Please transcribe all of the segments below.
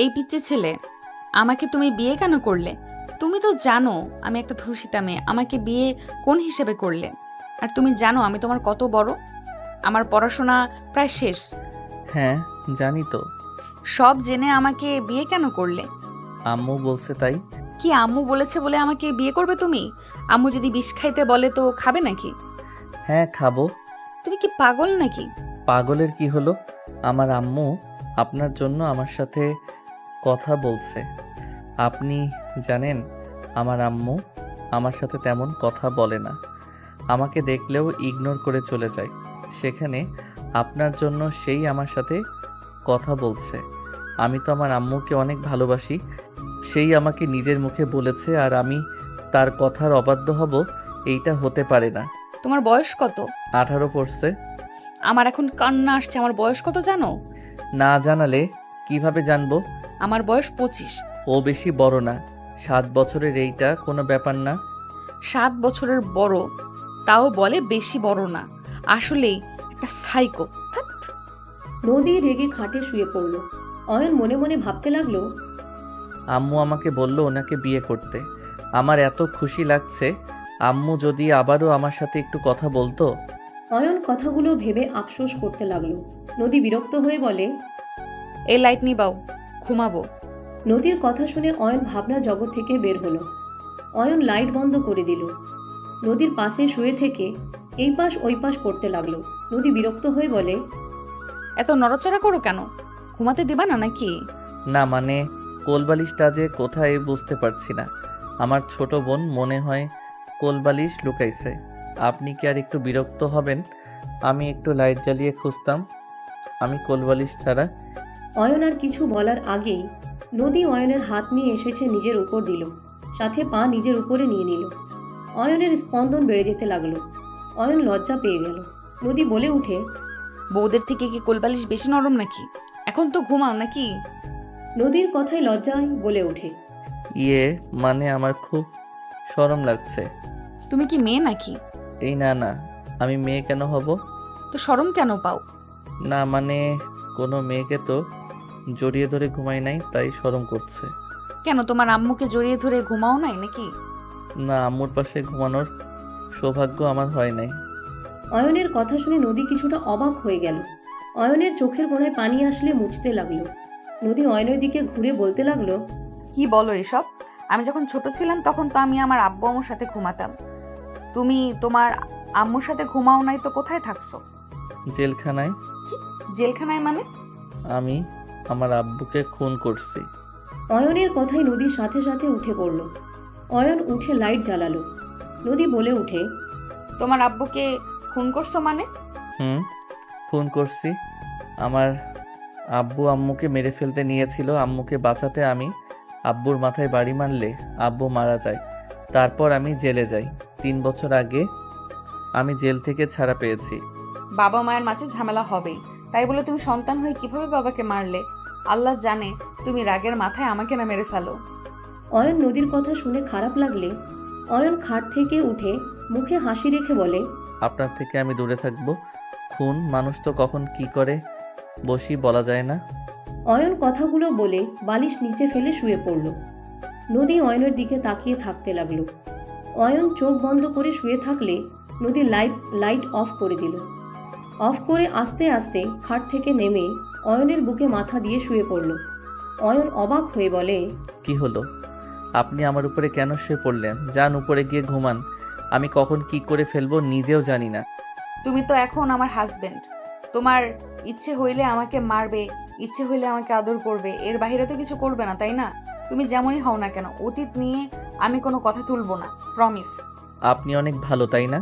এই পিচ্চি ছেলে, আমাকে তুমি বিয়ে কেন করলে? তুমি তো জানো আমি একটা ধর্ষিতা মেয়ে, আমাকে বিয়ে কোন হিসেবে করলে? আর তুমি জানো আমি তোমার কত বড়, আমার পড়াশোনা প্রায় শেষ। হ্যাঁ, জানি তো। সব জেনে আমাকে বিয়ে কেন করলে? আম্মু বলছে তাই। কি আম্মু বলেছে বলে আমাকে বিয়ে করবে তুমি? আম্মু যদি বিষ খাইতে বলে তো খাবে নাকি? হ্যাঁ, খাবো। তুমি কি পাগল নাকি? পাগলের কি হলো? আমার আম্মু আপনার জন্য আমার সাথে কথা বলছে। আপনি জানেন, আমার আম্মু আমার সাথে তেমন কথা বলে না। আমাকে দেখলেও ইগনোর করে চলে যায়। সেখানে আপনার জন্য সেই আমার সাথে কথা বলছে। আমি তো আমার আম্মুকে অনেক ভালোবাসি। সেই আমাকে নিজের মুখে বলেছে, আর আমি তার কথার অবাধ্য হব? এইটা হতে পারে না। তোমার বয়স কত? 18 পড়ছে। আমার এখন কান্না আসছে। আমার বয়স কত জানো? না জানালে কিভাবে জানবো? আমার বয়স 25। ও বেশি বড় না। 7 বছরের এইটা কোনো ব্যাপার না। 7 বছরের বড়, তাও বলে বেশি বড় না। আসলেই একটা সাইকো। নদী রেগে খাটে শুয়ে পড়ল। অয়ন মনে মনে ভাবতে লাগলো, আম্মু আমাকে বলল ওনাকে বিয়ে করতে। আমার এত খুশি লাগছে। আম্মু যদি আবারও আমার সাথে একটু কথা বলতো। অয়ন কথাগুলো ভেবে আফসোস করতে লাগলো। নদী বিরক্ত হয়ে বলে, এই লাইট নিবাও, ঘুমাবো। নদীর কথা শুনে অয়ন ভাবনার জগৎ থেকে বের হলো। অয়ন লাইট বন্ধ করে দিল। নদীর পাশে শুয়ে থেকে এই পাশ ওই পাশ করতে লাগলো। নদী বিরক্ত হয়ে বলে, এত নড়াচড়া করো কেন? ঘুমাতে দিবা না নাকি? না মানে, কোলবালিশটা যে কোথায় বুঝতে পারছি না। আমার ছোট বোন মনে হয় কোলবালিশ লুকাইছে। আপনি কি আর একটু বিরক্ত হবেন? আমি একটু লাইট জ্বালিয়ে খুঁজতাম। আমি কোলবালিশ ছাড়া। অয়ন আর কিছু বলার আগেই নদী অয়নের হাত নিয়ে এসেছে নিজের উপর দিল, সাথে পা নিজের উপরে নিয়ে নিল। অয়নের স্পন্দন বেড়ে যেতে লাগলো। অয়ন লজ্জা পেয়ে গেল। নদী বলে উঠে, বউদের থেকে কি কোলবালিশ বেশি নরম নাকি? এখন তো ঘুমাও নাকি? নদীর কথায় লজ্জায় বলে ওঠে, ইয়ে, মানে আমার খুব শরম লাগছে। তুমি কি মেয়ে নাকি? এই না না, আমি মেয়ে কেন হব? তো শরম কেন পাও? না মানে, কোনো মেয়েকে তো জড়িয়ে ধরে ঘুমাই নাই, তাই শরম করছে। কেন তোমার আম্মুকে জড়িয়ে ধরে ঘুমাও নাই নাকি? না, আম্মুর পাশে ঘুমানোর সৌভাগ্য আমার হয় নাই। অয়নের কথা শুনে নদী কিছুটা অবাক হয়ে গেল। অয়নের চোখের কোণায় পানি আসলে মুছতে লাগলো। নদী অয়নের দিকে ঘুরে বলতে লাগলো, কি বলো এসব? আমি যখন ছোট ছিলাম তখন তো আমি আমার আব্বু আম্মুর সাথে ঘুমাতাম। তুমি তোমার আম্মুর সাথে ঘুমাও নাই তো কোথায় থাকছো? জেলখানায়। কি? জেলখানায় মানে? আমি আমার আব্বুকে খুন করছি। অয়নের কথায় নদীর সাথে সাথে উঠে পড়ল। অয়ন উঠে লাইট জ্বালালো। নদী বলে উঠে, তোমার আব্বুকে খুন করছো মানে? হুম, খুন করছি। আমার আব্বু আম্মুকে মেরে ফেলতে নিয়েছিল। আম্মুকে বাঁচাতে আমি আব্বুর মাথায় বাড়ি মারলে আব্বু মারা যায়। তারপর আমি জেলে যাই। 3 বছর আগে আমি জেল থেকে ছাড়া পেয়েছি। বাবা মায়ের মাঝে ঝামেলা হবেই, তাই বলে তুমি সন্তান হয়ে কিভাবে বাবাকে মারলে? আল্লাহ জানে তুমি রাগের মাথায় আমাকে না মেরে ফেলো। অয়ন নদীর কথা শুনে খারাপ লাগলে অয়ন খাট থেকে উঠে মুখে হাসি রেখে বলে, আপনার থেকে আমি দূরে থাকবো। খুন মানুষ তো কখন কি করে বসি বলা যায় না। অয়ন কথাগুলো বলে বালিশ নিচে ফেলে শুয়ে পড়ল। নদী অয়নের দিকে তাকিয়ে থাকতে লাগলো। অয়ন চোখ বন্ধ করে শুয়ে থাকলে নদী লাইট অফ করে দিল। অফ করে আস্তে আস্তে খাট থেকে নেমে অয়নের বুকে মাথা দিয়ে শুয়ে পড়ল। অয়ন অবাক হয়ে বলে, কি হলো? আপনি আমার উপরে কেন শুয়ে পড়লেন? যান উপরে গিয়ে ঘুমান। আমি কখন কি করে ফেলবো নিজেও জানি না। তুমি তো এখন আমার হাজবেন্ড। তোমার ইচ্ছে হইলে আমাকে মারবে, ইচ্ছে হইলে আমাকে আদর করবে, এর বাইরে তো কিছু করবে না, তাই না? তুমি যেমনই হও না কেন, অতীত নিয়ে আমি কোনো কথা তুলবো না, প্রমিস। আপনি অনেক ভালো, তাই না?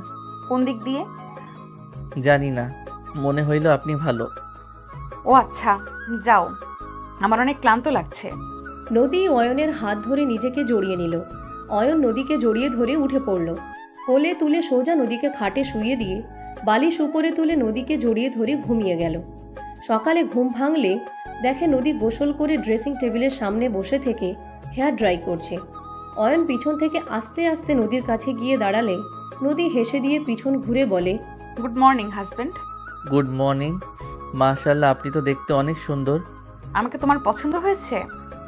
কোন দিক দিয়ে? জানি না, মনে হইল আপনি ভালো। ও আচ্ছা, যাও, আমার অনেক ক্লান্ত লাগছে। নদী অয়নের হাত ধরে নিজেকে জড়িয়ে নিল। অয়ন নদীকে জড়িয়ে ধরে উঠে পড়ল। কোলে তুলে সোজা নদীকে খাটে শুইয়ে দিয়ে বালিশ উপরে তুলে নদীকে জড়িয়ে ধরে ঘুমিয়ে গেল। সকালে ঘুম ভাঙলে দেখে নদী গোসল করে ড্রেসিং টেবিলের সামনে বসে থেকে হেয়ার ড্রাই করছে। অয়ন পিছন থেকে আস্তে আস্তে নদীর কাছে গিয়ে দাঁড়ালে নদী হেসে দিয়ে পিছন ঘুরে বলে, good morning husband. Good morning. মাশাআল্লাহ, আপনি তো দেখতে অনেক সুন্দর। আমাকে তোমার পছন্দ হয়েছে?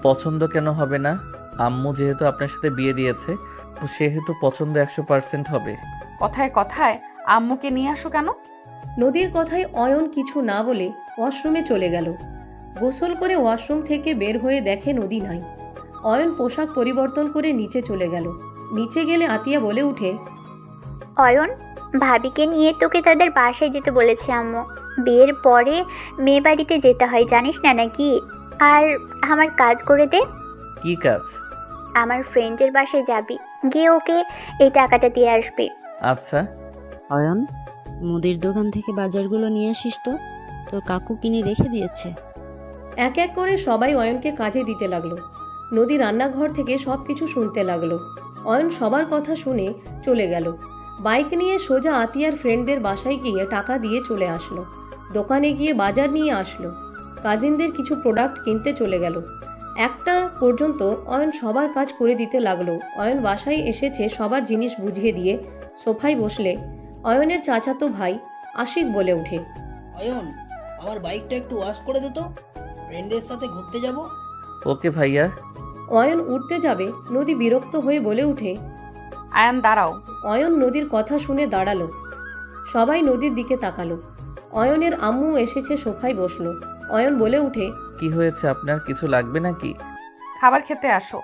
পছন্দ কেন হবে না? আম্মু যেহেতু আপনার সাথে বিয়ে দিয়েছে, সেহেতু পছন্দ 100% হবে। কথায় কথায় আম্মুকে নিয়ে আসো কেন? নদীর কথায় অয়ন কিছু না বলে ওয়াশরুমে চলে গেল। গোসল করে ওয়াশরুম থেকে বের হয়ে দেখে নদী নাই। অয়ন পোশাক পরিবর্তন করে নিচে চলে গেল। নিচে গেলে আতিয়া বলে উঠে, অয়ন, ভাবিকে নিয়ে তোকে তাদের বাসায় যেতে বলেছে আম্মু। বিয়ের পরে মেয়ে বাড়িতে যেতে হয়, জানিস না নাকি? আর আমার কাজ করে দে। কি কাজ? আমার ফ্রেন্ডের বাসায় যাবি, গিয়ে ওকে এই টাকাটা দিয়ে আসবি। আচ্ছা। অয়ন, মুদির দোকান থেকে বাজারগুলো নিয়ে আসিস তো, তোর কাকু কিনে রেখে দিয়েছে। এক এক করে সবাই অয়নকে কাজে দিতে লাগলো। নদী রান্নাঘর থেকে সব কিছু শুনতে লাগলো। অয়ন সবার কথা শুনে চলে গেল। বাইক নিয়ে সোজা আতিয়ার ফ্রেন্ডদের বাসায় গিয়ে টাকা দিয়ে চলে আসলো। দোকানে গিয়ে বাজার নিয়ে আসলো। কাজিনদের কিছু প্রোডাক্ট কিনতে চলে গেল। একটা পর্যন্ত অয়ন সবার কাজ করে দিতে লাগলো। অয়ন বাসায় এসেছে সবার জিনিস বুঝিয়ে দিয়ে সোফায় বসলে অয়নের চাচাতো ভাই আশিক বলে ওঠে, অয়ন, আমার বাইকটা একটু ওয়াশ করে দে তো, ফ্রেন্ডের সাথে ঘুরতে যাব। ওকে ভাইয়া। অয়ন উঠতে যাবে, নদী বিরক্ত হয়ে বলে ওঠে। আয়ান দাঁড়াও। অয়ন নদীর কথা শুনে দাঁড়ালো। সবাই নদীর দিকে তাকালো। অয়নের আম্মু এসেছে, সোফায় বসলো। অয়ন বলে উঠে, কি হয়েছে আপনার? কিছু লাগবে নাকি? খাবার খেতে আসো।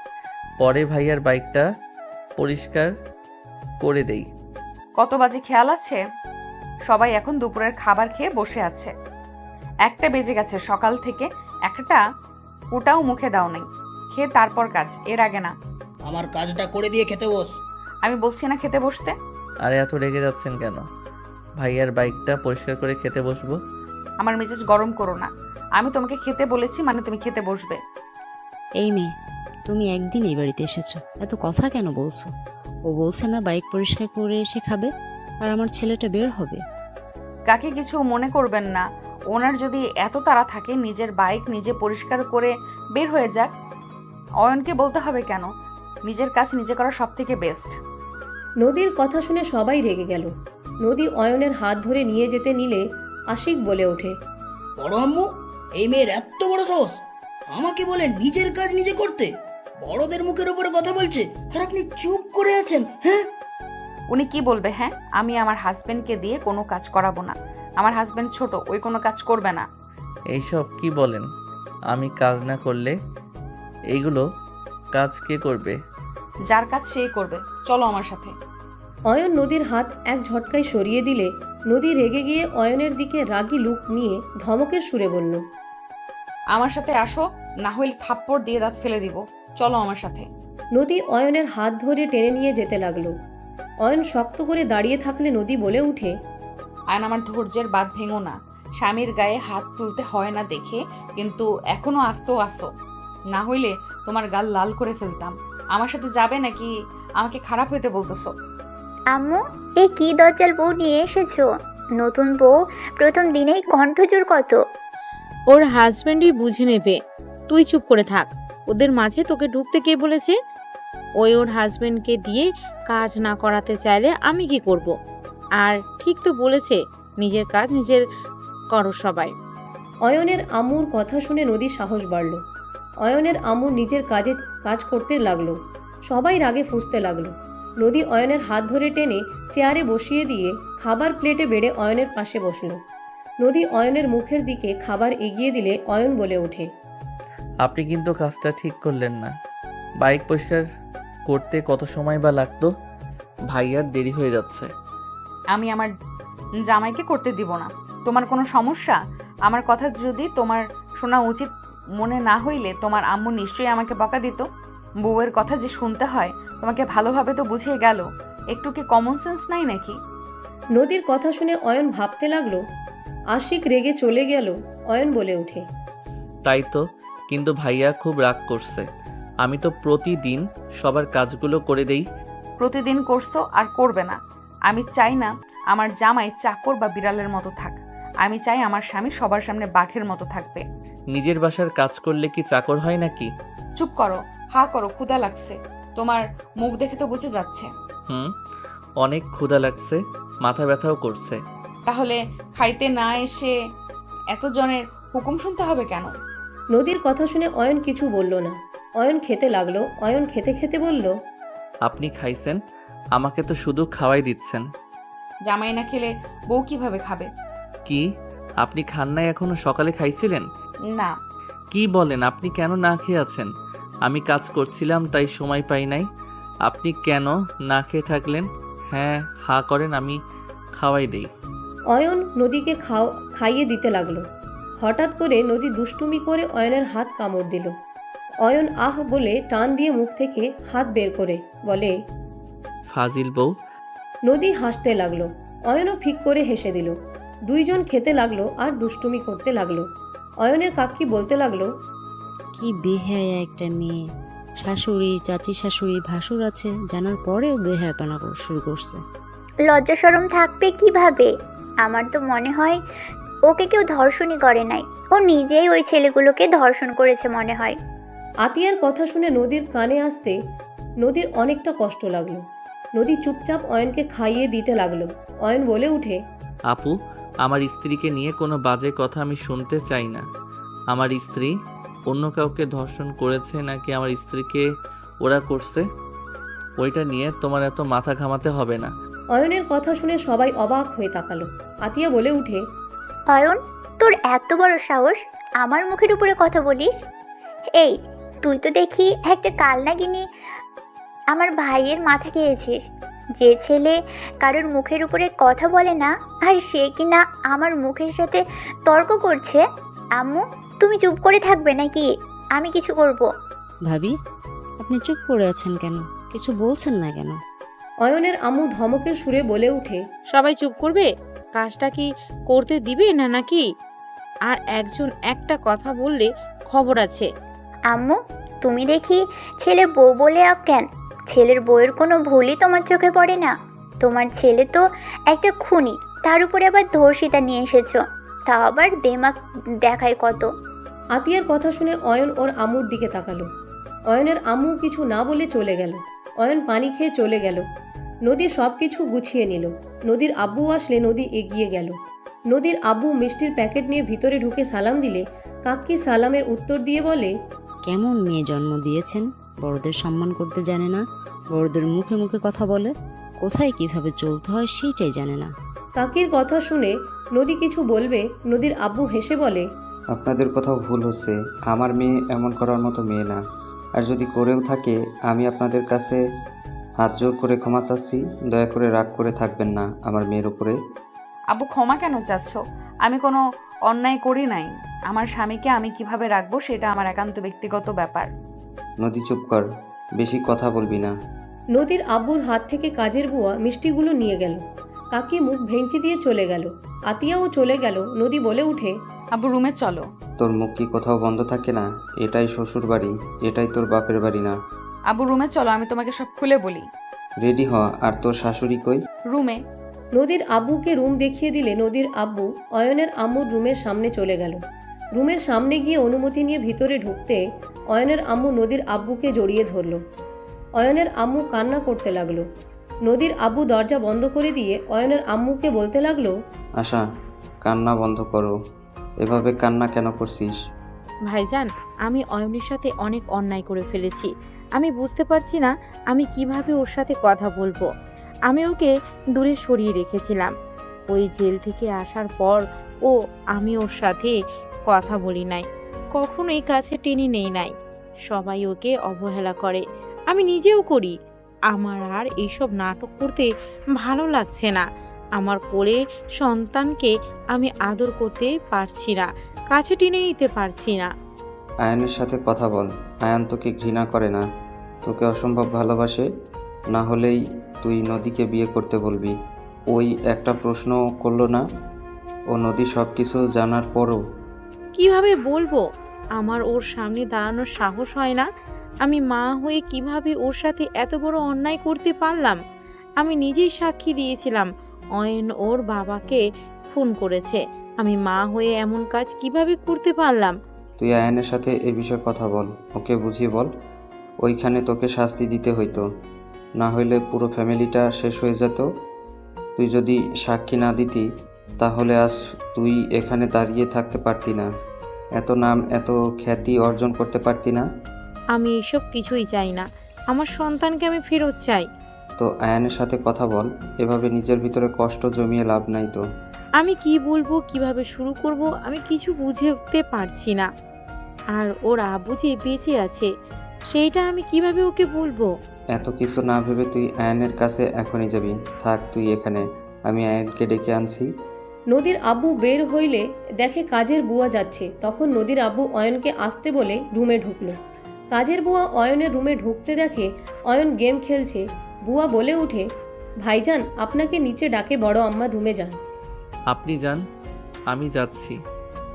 পরে ভাইয়ার বাইকটা পরিষ্কার করে দেই। কত বাজে খেয়াল আছে? সবাই এখন দুপুরের খাবার খেয়ে বসে আছে। 1টা বেজে গেছে, সকাল থেকে একটা ওটাও মুখে দাও নাই। খেয়ে তারপর কাজ, এর আগে না। আমার কাজটা করে দিয়ে খেতে বস। আমি বলছি না খেতে বসতে? আরে এত রেগে যাচ্ছেন কেন? ভাইয়ার বাইকটা পরিষ্কার করে খেতে বসবো। আমার মেজাজ গরম করো না। আমি তোমাকে খেতে বলেছি মানে তুমি খেতে বসবে। এই মেয়ে, তুমি একদিন এই বাড়িতে এসেছো, এত কথা কেন বলছো? ও বলছে না বাইক পরিষ্কার করে এসে খাবে, আর আমার ছেলেটা বের হবে। কাকে কিছু মনে করবেন না। ওনার যদি এত তাড়া থাকে নিজের বাইক নিজে পরিষ্কার করে বের হয়ে যাক। অয়নকে বলতে হবে কেন? নিজের কাজ নিজে করা সব থেকে বেস্ট। নদীর কথা শুনে সবাই রেগে গেল। নদী অয়নের হাত ধরে নিয়ে যেতে নিলে আশিক বলে ওঠে, বড় আম্মু, এই মেয়ের এত বড় সাহস, আমাকে বলে নিজের কাজ নিজে করতে। বড়দের মুখের উপরে কথা বলছে, আর আপনি চুপ করে আছেন। হ্যাঁ, উনি কি বলবে? হ্যাঁ, আমি আমার হাজবেন্ডকে দিয়ে কোনো কাজ করাবো না। আমার হাজবেন্ড ছোট, ওই কোনো কাজ করবে না। এইসব কি বলেন? আমি কাজ না করলে এইগুলো কাজ কে করবে? যার কাজ সেই করবে। চলো আমার সাথে। অয়ন নদীর হাত এক ঝটকায় সরিয়ে দিলে নদী রেগে গিয়ে অয়নের দিকে রাগী লুক নিয়ে ধমকের সুরে বলল, আমার সাথে আসো, না হলে থাপ্পড় দিয়ে দাঁত ফেলে দিব। চলো আমার সাথে। নদী অয়নের হাত ধরে টেনে নিয়ে যেতে লাগলো। অয়ন শক্ত করে দাঁড়িয়ে থাকলে নদী বলে উঠে, আয়ন, আমার ধৈর্যের বাঁধ ভেঙো না। স্বামীর গায়ে হাত তুলতে হয় না দেখে, কিন্তু এখনো আস্ত আস্ত। না হইলে তোমার গাল লাল করে ফেলতাম। আমার সাথে যাবে নাকি আমাকে খারাপ হইতে বলতেছো? আম্মু, এই কি দজ্জাল বউ নিয়ে এসেছো? নতুন বউ প্রথম দিনেই কণ্ঠজোর কত! ওর হাজব্যান্ডই বুঝে নেবে, তুই চুপ করে থাক। ওদের মাঝে তোকে ঢুকতে কে বলেছে? ওই ওর হাজব্যান্ডকে দিয়ে কাজ না করাতে চাইলে আমি কি করব? আর ঠিক তো বলেছে, নিজের কাজ নিজের করো সবাই। অয়নের আম্মুর কথা শুনে নদীর সাহস বাড়ল। অয়নের আম্মু নিজের কাজ করতে লাগলো। সবাই রাগে ফুঁসতে লাগলো। নদী অয়নের হাত ধরে টেনে চেয়ারে বসিয়ে দিয়ে খাবার প্লেটে বেড়ে অয়নের পাশে বসলো। নদী অয়নের মুখের দিকে খাবার এগিয়ে দিলে অয়ন বলে ওঠে, আপনি কিন্তু কাজটা ঠিক করলেন না। বাইক পরিষ্কার করতে কত সময় বা লাগতো? ভাইয়ার দেরি হয়ে যাচ্ছে। আমি আমার জামাইকে করতে দিব না। তোমার কোনো সমস্যা? আমার কথা যদি তোমার শোনা উচিত মনে না হইলে তোমার আম্মু নিশ্চয়ই আমাকে বকা দিত। বউয়ের কথা যে শুনতে হয় তোমাকে ভালোভাবে তো বুঝিয়ে গেল। একটু কি কমন সেন্স নাই নাকি? নদীর কথা শুনে অয়ন ভাবতে লাগলো। আশিক রেগে চলে গেল। অয়ন বলে ওঠে, তাই তো, কিন্তু ভাইয়া খুব রাগ করছে। আমি তো প্রতিদিন সবার কাজগুলো করে দেই। প্রতিদিন করছো আর করবে না। আমি চাই না আমার জামাই চাকর বা বিড়ালের মতো থাক। আমি চাই আমার স্বামী সবার সামনে বাঘের মতো থাকবে। নিজের বাসার কাজ করলে কি চাকর হয় নাকি? চুপ করো, হা করো, ক্ষুধা লাগছে। তোমার মুখ দেখে তো বুঝে যাচ্ছে। অনেক ক্ষুধা লাগছে, মাথা ব্যথাও করছে। তাহলে খাইতে না এসে এতজনের হুকুম শুনতে হবে কেন? নদীর কথা শুনে অয়ন কিছু বলল না। অয়ন খেতে লাগলো। অয়ন খেতে খেতে বলল, আপনি খাইছেন, আমাকে তো শুধু খাওয়াই দিচ্ছেন। জামাই না খেলে বউ কিভাবে খাবে? কি আপনি খান নাই এখনো? সকালে খাইছিলেন? না, কি বলেন? আপনি কেন না খেয়ে আছেন? আমি কাজ করছিলাম তাই সময় পাই নাই। আপনি কেন না খেয়ে থাকলেন? হ্যাঁ, হা করেন, আমি খাওয়াই দেই। অয়ন নদীকে খাইয়ে দিতে লাগলো। হঠাৎ করে নদী দুষ্টুমি করে অয়নের হাত কামড় দিল। অয়ন আহ বলে টান দিয়ে মুখ থেকে হাত বের করে বলে, ফাজিল বউ। নদী হাসতে লাগলো। অয়নও ফিক করে হেসে দিল। দুইজন খেতে লাগলো আর দুষ্টুমি করতে লাগলো। অয়নের কাকি বলতে লাগলো, কি বেহায়া একটা মেয়ে, শাশুড়ি, চাচি শাশুড়ি, ভাসুর আছে জানার পরেও বেহায়াপনা শুরু করছে। লজ্জা শরম থাকবে কিভাবে? আমার তো মনে হয় ওকে কেউ ধর্ষণই করে নাই, ও নিজেই ওই ছেলেগুলোকে ধর্ষণ করেছে মনে হয়। আতিয়ার কথা শুনে নদীর কানে আসতে নদীর অনেকটা কষ্ট লাগলো। নদী চুপচাপ অয়নকে খাইয়ে দিতে লাগলো। অয়ন বলে উঠে, আপু, আমার স্ত্রীকে নিয়ে কোনো বাজে কথা আমি শুনতে চাই না। আমার স্ত্রী অন্য কাউকে ধর্ষণ করেছে নাকি আমার স্ত্রীকে ওরা করছে, ওইটা নিয়ে তোমার এত মাথা ঘামাতে হবে না। অয়নের কথা শুনে সবাই অবাক হয়ে তাকালো। আতিয়া বলে উঠে, অয়ন, তোর এত বড় সাহস আমার মুখের উপরে কথা বলিস? এই, তুই তো দেখি একটা কালনাগিনী আমার ভাইয়ের মাথা খেয়েছিস। যে ছেলে কারোর মুখের উপরে কথা বলে না, আর সে কিনা আমার মুখের সাথে তর্ক করছে। আম্মু, তুমি চুপ করে থাকবে নাকি? আমি কিছু করব। ভাবি, আপনি চুপ করে আছেন কেন? কিছু বলছেন না কেন? অয়নের আম্মু ধমকের সুরে বলে উঠে, সবাই চুপ করবে? কাজটা কি করতে দিবে না নাকি? আর একজন একটা কথা বললে খবর আছে। আম্মু, তুমি দেখি ছেলের বউ বলে কেন? ছেলের বউয়ের কোনো ভুলই তোমার চোখে পড়ে না? তোমার ছেলে তো একটা খুনি, তার উপরে আবার ধর্ষিতা নিয়ে এসেছো, তা আবার দেমাক দেখায় কত। আতিয়ার কথা শুনে অয়ন ওর আম্মুর দিকে তাকালো। অয়নের আম্মু কিছু না বলে চলে গেল। অয়ন পানি খেয়ে চলে গেল। নদী সব কিছু গুছিয়ে নিল। নদীর আব্বু আসলে নদী এগিয়ে গেল। নদীর আব্বু মিষ্টির প্যাকেট নিয়ে ভিতরে ঢুকে সালাম দিলে কাকি সালামের উত্তর দিয়ে বলে, কেমন মেয়ে জন্ম দিয়েছেন? বড়দের সম্মান করতে জানে না, বড়দের মুখে মুখে কথা বলে, কোথায় কিভাবে চলতে হয় সেইটাই জানে না। কাকির কথা শুনে নদী কিছু বলবে, নদীর আব্বু হেসে বলে, আপনাদের কোথাও ভুল হচ্ছে। আমার মেয়ে এমন করার মতো মেয়ে না, আর যদি করেও থাকে আমি আপনাদের কাছে হাত জোর করে ক্ষমা চাচ্ছি। দয়া করে রাগ করে থাকবেন না আমার মেয়ের উপরে। আব্বু ক্ষমা কেন চাচ্ছ? আমি কোনো অন্যায় করি নাই। আমার স্বামীকে আমি কিভাবে রাখবো সেটা আমার একান্ত ব্যক্তিগত ব্যাপার। নদী চুপ কর, বেশি কথা বলবি না। নদীর আব্বুর হাত থেকে কাজের বুয়া মিষ্টিগুলো নিয়ে গেল। কাকি মুখ ভেঙচি দিয়ে চলে গেল। আতিয়াও চলে গেল। নদী বলে উঠে, আব্বু রুমে চলো। তোর মুখ কি কোথাও বন্ধ থাকে না? এটাই শ্বশুর বাড়ি, এটাই তোর বাপের বাড়ি না। আব্বু রুমে চলো, আমি তোমাকে সব খুলে বলি। রেডি হ। আর তোর শাশুড়ি কই? রুমে। নদীর আব্বুকে রুম দেখিয়ে দিলে নদীর আব্বু অয়নের আম্মুর রুমের সামনে চলে গেল। রুমের সামনে গিয়ে অনুমতি নিয়ে ভিতরে ঢুকতে অয়নের আম্মু নদীর আব্বুকে জড়িয়ে ধরল। অয়নের আম্মু কান্না করতে লাগলো। নদীর আব্বু দরজা বন্ধ করে দিয়ে অয়নের আম্মুকে বলতে লাগলো, আশা, কান্না বন্ধ করো। এভাবে কান্না কেন করছিস? ভাইজান, আমি অয়নের সাথে অনেক অন্যায় করে ফেলেছি। আমি বুঝতে পারছি না আমি কিভাবে ওর সাথে কথা বলবো। আমি ওকে দূরে সরিয়ে রেখেছিলাম। ওই জেল থেকে আসার পর আমি ওর সাথে কথা বলি নাই, কখনোই কাছে টেনে নেই নাই। সবাই ওকে অবহেলা করে, আমি নিজেও করি। আমার আর এইসব নাটক করতে ভালো লাগছে না। আমার কোলে সন্তানকে আমি আদর করতে পারছি না, কাছে টেনে নিতে পারছি না। আয়ানের সাথে কথা বল। আয়ান তোকে ঘৃণা করে না, তোকে অসম্ভব ভালোবাসে। না হলেই তুই নদীকে বিয়ে করতে বলবি। ওই একটা প্রশ্ন করলো না? ও নদী সব কিছু জানার পরও। কিভাবে বলবো? আমার ওর সামনে দাঁড়ানোর সাহস হয় না। আমি মা হয়ে কিভাবে ওর সাথে এত বড় অন্যায় করতে পারলাম? আমি নিজেই সাক্ষী দিয়েছিলাম অয়ন ওর বাবাকে খুন করেছে। আমি মা হয়ে এমন কাজ কিভাবে করতে পারলাম? তুই আয়ানের সাথে এ বিষয়ে কথা বল, ওকে বুঝিয়ে বল। ওইখানে তোকে শাস্তি দিতে হইতো, না হইলে পুরো ফ্যামিলিটা শেষ হয়ে যেত। তুই যদি সাক্ষী না দিতি তাহলে আজ তুই এখানে দাঁড়িয়ে থাকতে পারতি না, এত নাম এত খ্যাতি অর্জন করতে পারতি না। আমি এসব কিছুই চাই না। আমার সন্তানকে আমি ফেরত চাই। তো আয়ানের সাথে কথা বল, এভাবে নিজের ভিতরে কষ্ট জমিয়ে লাভ নাই তো। আমি কি বলবো, কিভাবে শুরু করব, আমি কিছু বুঝতে পারছি না। আর ওর আব্বু যে বেঁচে আছে সেইটা আমি কিভাবে ওকে বলবো? এত কিছু না ভেবে তুই আয়ানের কাছে এখনই যাবি। থাক তুই এখানে, আমি আয়ানকে ডেকে আনছি। নদীর আব্বু বের হইলে দেখে কাজের বুয়া যাচ্ছে। তখন নদীর আব্বু অয়নকে আসতে বলে রুমে ঢুকলো। কাজের বুয়া অয়নের রুমে ঢুকতে দেখে অয়ন গেম খেলছে। বুয়া বলে উঠে, ভাইজান আপনাকে নিচে ডাকে, বড় আম্মার রুমে যান। আপনি যান, আমি যাচ্ছি।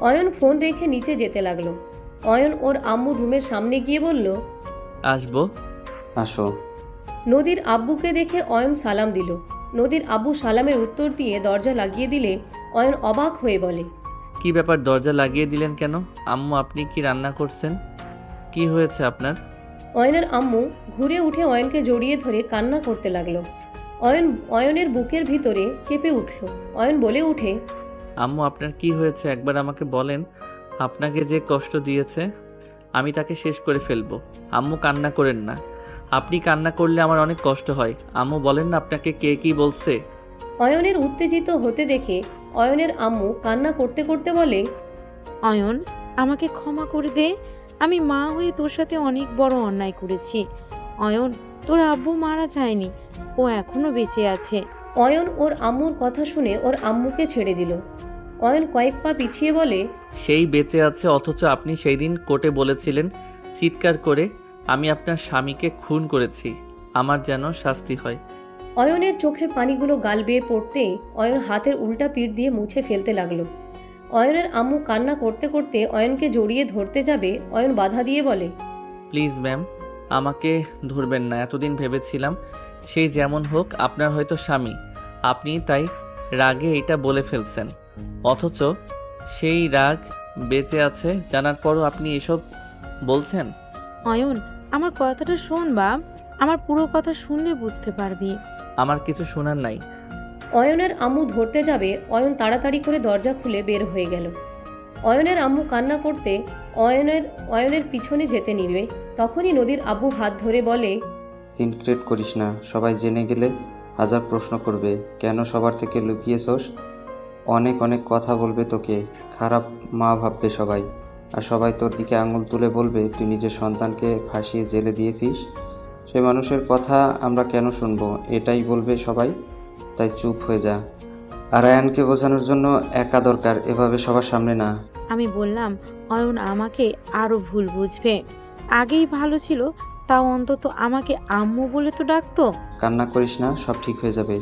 অয়ন ফোন রেখে নিচে যেতে লাগলো। অয়ন ওর আম্মুর রুমের সামনে গিয়ে বলল, আসবো। আসো। নদীর আব্বুকে দেখে অয়ন সালাম দিল। নদীর আব্বু সালামের উত্তর দিয়ে দরজা লাগিয়ে দিলে অয়ন অবাক হয়ে বলে, কি ব্যাপার, দরজা লাগিয়ে দিলেন কেন? আম্মু আপনি কি রান্না করছেন? কি হয়েছে আপনার? অয়নের আম্মু ঘুরে উঠে অয়নকে জড়িয়ে ধরে কান্না করতে লাগলো। অয়নের বুকের ভিতরে কেঁপে উঠল। অয়ন বলে উঠে, আম্মু আপনার কি হয়েছে একবার আমাকে বলেন। আপনাকে যে কষ্ট দিয়েছে আমি তাকে শেষ করে ফেলবো। আম্মু কান্না করেন না, আপনি কান্না করলে আমার অনেক কষ্ট হয়। আম্মু বলেন না আপনাকে কে কি বলছে। অয়নের উত্তেজিত হতে দেখে অয়নের আম্মু কান্না করতে করতে বলে, অয়ন, আমাকে ক্ষমা করে দে। আমি মা হয়ে তোর সাথে অনেক বড় অন্যায় করেছি। অয়ন, তোর আব্বু মারা যায়নি, ও এখনো বেঁচে আছে। অয়ন ওর আম্মুর কথা শুনে ওর আম্মুকে ছেড়ে দিল। অয়ন কয়েক পা পিছিয়ে বলে, সেই বেঁচে আছে অথচ আপনি সেই দিন কোর্টে বলেছিলেন চিৎকার করে আমি আপনার স্বামীকে খুন করেছি, আমার যেন শাস্তি হয়। অয়নের চোখের পানিগুলো গাল বেয়ে পড়তে অয়ন হাতের উল্টা পিঠ দিয়ে মুছে ফেলতে লাগলো। অয়নের আম্মু কান্না করতে করতে অয়নকে জড়িয়ে ধরতে যাবে, অয়ন বাধা দিয়ে বলে, প্লিজ ম্যাম, আমাকে ধরবেন না। এতদিন ভেবেছিলাম সেই যেমন হোক আপনার হয়তো স্বামী, আপনি তাই রাগে এটা বলে ফেলছেন, অথচ সেই রাগ বেঁচে আছে জানার পরও আপনি এসব বলছেন। অয়ন, আমার কথাটা শোন বাপ, আমার পুরো কথা শুনলে বুঝতে পারবি। আমার কিছু শোনার নাই। অয়নের আম্মু ধরতে যাবে, অয়ন তাড়াতাড়ি করে দরজা খুলে বের হয়ে গেল। অয়নের আম্মু কান্না করতে অয়নের পিছনে যেতে নিবে, তখনই নদীর আব্বু হাত ধরে বলে, সিনক্রেট করিস না, সবাই জেনে গেলে হাজার প্রশ্ন করবে। কেন সবার থেকে লুকিয়েছস? অনেক অনেক কথা বলবে তোকে, খারাপ মা ভাববে সবাই। আর সবাই তোর দিকে আঙুল তুলে বলবে তুই নিজের সন্তানকে ফাঁসিয়ে জেলে দিয়েছিস। সে মানুষের কথা আমরা কেন শুনবো, এটাই বলবে সবাই। তাই চুপ হয়ে যা। আর আয়ানকে বোঝানোর জন্য একা দরকার, এভাবে সবার সামনে না। আমি বললাম অয়ন আমাকে আরো ভুল বুঝবে। আগেই ভালো ছিল, তাও অন্তত আমাকে আম্মু বলে তো ডাকতো। কান্না করিস না, সব ঠিক হয়ে যাবে।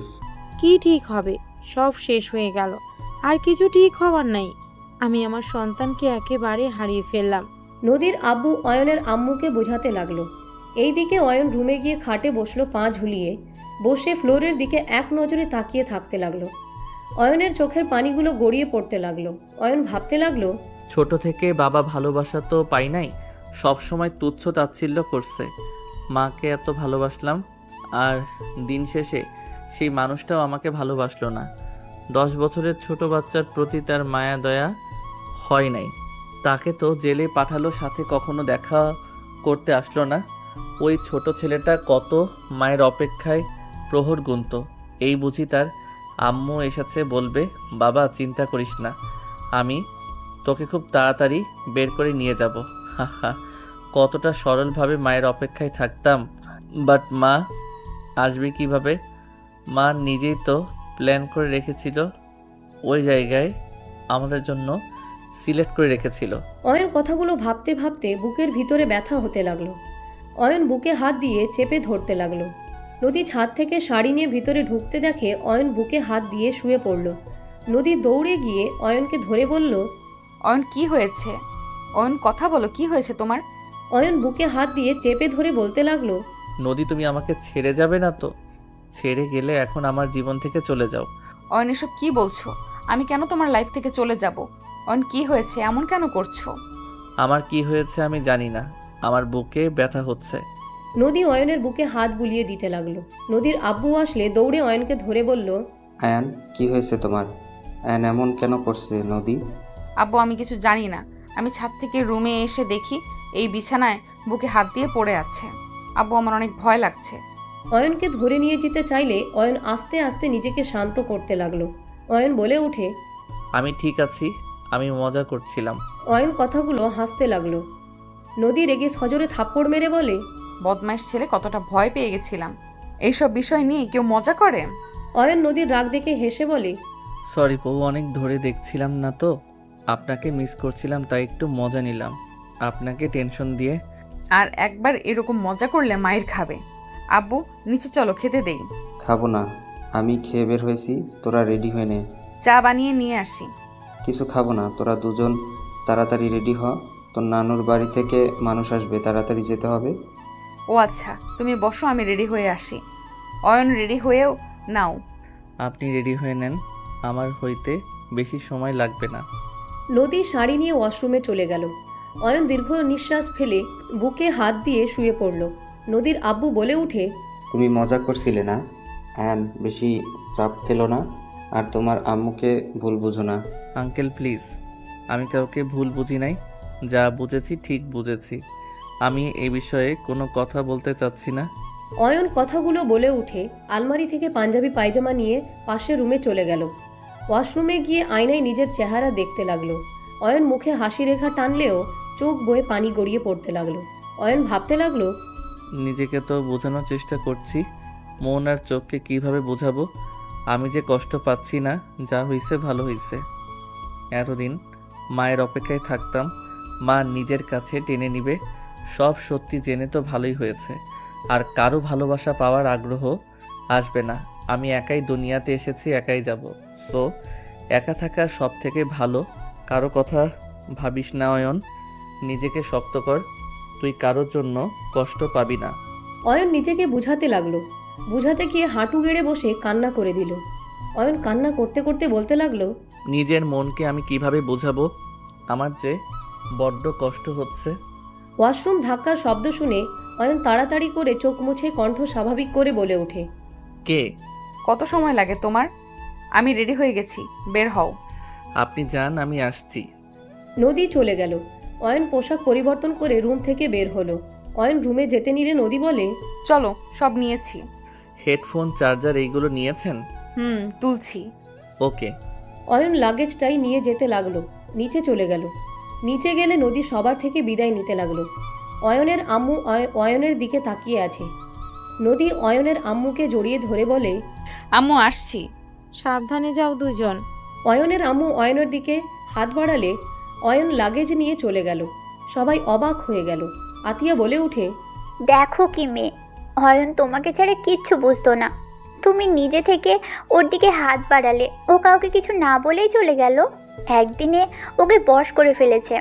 কি ঠিক হবে? সব শেষ হয়ে গেল, আর কিছু ঠিক হবার নাই। আমি আমার সন্তানকে একেবারে হারিয়ে ফেললাম। নদীর আব্বু অয়নের আম্মুকে বোঝাতে লাগলো। এইদিকে অয়ন রুমে গিয়ে খাটে বসলো, পা ঝুলিয়ে বসে ফ্লোরের দিকে এক নজরে তাকিয়ে থাকতে লাগলো। অয়নের চোখের পানিগুলো গড়িয়ে পড়তে লাগলো। অয়ন ভাবতে লাগলো, ছোট থেকে বাবা ভালোবাসা তো পাই নাই, সব সময় তুচ্ছ তাচ্ছিল্য করছে। মাকে এত ভালোবাসলাম, আর দিন শেষে সেই মানুষটাও আমাকে ভালোবাসলো না। 10 বছরের ছোট বাচ্চার প্রতি তার মায়া দয়া হয় নাই। তাকে তো জেলে পাঠালো, সাথে কখনো দেখা করতে আসলো না। ওই ছোট ছেলেটা কত মায়ের অপেক্ষায় প্রহর গুনত। এই বুঝি তার আম্মু এসেছে বলবে, বাবা চিন্তা করিস না, আমি তোকে খুব তাড়াতাড়ি বের করে নিয়ে যাব। হা, কতটা সরলভাবে মায়ের অপেক্ষায় থাকতাম। বাট মা আসবে কিভাবে? মা নিজেই তো প্ল্যান করে রেখেছিল, ওই জায়গায় আমাদের জন্য সিলেক্ট করে রেখেছিল। অয়ন কথাগুলো ভাবতে ভাবতে বুকের ভিতরে ব্যথা হতে লাগলো। অয়ন বুকে হাত দিয়ে চেপে ধরতে লাগলো। নদী ছাদ থেকে শাড়ি নিয়ে ভিতরে ঢুকতে দেখে অয়ন বুকে হাত দিয়ে শুয়ে পড়ল। নদী দৌড়ে গিয়ে অয়নকে ধরে বলল, অয়ন কি হয়েছে? অয়ন কথা বলো, কি হয়েছে তোমার? অয়ন বুকে হাত দিয়ে চেপে ধরে বলতে লাগলো, নদী তুমি আমাকে ছেড়ে যাবে না তো? ছেড়ে গেলে এখন আমার জীবন থেকে চলে যাও। অয়ন এসব কি বলছো? আমি কেন তোমার লাইফ থেকে চলে যাব? অয়ন কি হয়েছে, এমন কেন করছো? আমার কি হয়েছে আমি জানি না, আমার বুকে ব্যথা হচ্ছে। নদী অয়নের বুকে হাত বুলিয়ে দিতে লাগলো। নদীর আব্বু আসলে দৌড়ে অয়নকে ধরে বলল, আয়ান, কি হয়েছে তোমার? আয়ান এমন কেন করছে নদী? আব্বু আমি কিছু জানি না। আমি ছাদ থেকে রুমে এসে দেখি এই বিছানায় বুকে হাত দিয়ে পড়ে আছে। আব্বু, আমার অনেক ভয় লাগছে। অয়নকে ধরে নিয়ে যেতে চাইলে অয়ন আস্তে আস্তে নিজেকে শান্ত করতে লাগলো। অয়ন বলে ওঠে, আমি ঠিক আছি, আমি মজা করছিলাম। অয়ন কথাগুলো হাসতে লাগলো। নদী রেগে সজোরে থাপ্পড় মেরে বলে, বদমাইশ ছেলে, কতটা ভয় পেয়ে গেছিলাম। এইসব বিষয় নিয়ে কেউ মজা করে? অয়ন নদীর রাগ দেখে হেসে বলে, সরি বউ, অনেক ধরে দেখছিলাম না তো, আপনাকে মিস করছিলাম তাই একটু মজা নিলাম আপনাকে টেনশন দিয়ে। আর একবার এরকম মজা করলে মায়ের খাবে। আব্বু, নিচে চলো, খেতে দেই। খাবো না, আমি খেয়ে বের হয়েছি, তোরা রেডি হয়ে নে। চা বানিয়ে নিয়ে আসি। কিছু খাবো না, তোরা দুজন তাড়াতাড়ি রেডি হ। তোর নানুর বাড়ি থেকে মানুষ আসবে, তাড়াতাড়ি যেতে হবে। ও আচ্ছা, তুমি বসো, আমি রেডি হয়ে আসি। অয়ন রেডি হয়েও নাও। আপনি রেডি হয়ে নেন, আমার হইতে বেশি সময় লাগবে না। নদী শাড়ি নিয়ে ওয়াশরুমে চলে গেল। অয়ন দীর্ঘ নিঃশ্বাস ফেলে বুকে হাত দিয়ে শুয়ে পড়ল। নদীর আব্বু বলে উঠে, তুমি মজা করছিলে না? আয়ান বেশি চাপ খেলো না, আর তোমার আম্মুকে ভুল বুঝো না। আঙ্কেল প্লিজ, আমি কাউকে ভুল বুঝি নাই, যা বুঝেছি ঠিক বুঝেছি। আমি এই বিষয়ে কোনো কথা বলতে চাচ্ছি না। অয়ন কথাগুলো বলে উঠে আলমারি থেকে পাঞ্জাবি পায়জামা নিয়ে পাশের রুমে চলে গেল। ওয়াশরুমে গিয়ে আয়নায় নিজের চেহারা দেখতে লাগলো। অয়ন মুখে হাসি রেখা টানলেও চোখ বয়ে পানি গড়িয়ে পড়তে লাগলো। অয়ন ভাবতে লাগলো, নিজেকে তো বোঝানোর চেষ্টা করছি, মন আর চোখকে কিভাবে বোঝাবো? আমি যে কষ্ট পাচ্ছি না, যা হইছে ভালো হইছে। এতদিন মায়ের অপেক্ষায় থাকতাম, মা নিজের কাছে টেনে নিবে, সব সত্যি জেনে তো ভালোই হয়েছে। আর কারো ভালোবাসা পাওয়ার আগ্রহ আসবে না। আমি একাই দুনিয়াতে এসেছি, একাই যাব। সো একা থাকা সব থেকে ভালো। কারো কথা ভাবিস না অয়ন, নিজেকে শক্ত কর, তুই কারোর জন্য কষ্ট পাবি না। অয়ন নিজেকে বুঝাতে লাগলো। বুঝাতে গিয়ে হাঁটু গেড়ে বসে কান্না করে দিল। অয়ন কান্না করতে করতে বলতে লাগলো, নিজের মনকে আমি কিভাবে বোঝাবো? আমার যে বড্ড কষ্ট হচ্ছে। ওয়াশরুম ধাক্কার শব্দ শুনে অয়ন তাড়াতাড়ি করে চোখ মুছে কণ্ঠ স্বাভাবিক করে বলে ওঠে, কে? কত সময় লাগে তোমার? আমি রেডি হয়ে গেছি, বের হও। আপনি যান, আমি আসছি। নদী চলে গেল। অয়ন পোশাক পরিবর্তন করে রুম থেকে বের হলো। অয়ন রুমে যেতে নিলে নদী বলে, চলো, সব নিয়েছি। হেডফোন, চার্জার এইগুলো নিয়েছেন? তুলছি। ওকে। অয়ন লাগেজটাই নিয়ে যেতে লাগলো। নিচে চলে গেল। নিচে গেলে নদী সবার থেকে বিদায় নিতে লাগলো। অয়নের আম্মু অয়নের দিকে তাকিয়ে আছে। নদী অয়নের আম্মুকে জড়িয়ে ধরে বলে, আম্মু, আসছি। সাবধানে যাও দুজন। অয়নের আম্মু অয়নের দিকে হাত বাড়ালে অয়ন লাগেজ নিয়ে চলে গেল। সবাই অবাক হয়ে গেল। আতিয়া বলে উঠে, দেখো কি মেয়ে, অয়ন তোমাকে ছাড়া কিচ্ছু বুঝতো না, তুমি নিজে থেকে ওর দিকে হাত বাড়ালে, ও কাউকে কিছু না বলেই চলে গেল। একদিনে ওকে বশ করে ফেলেছে।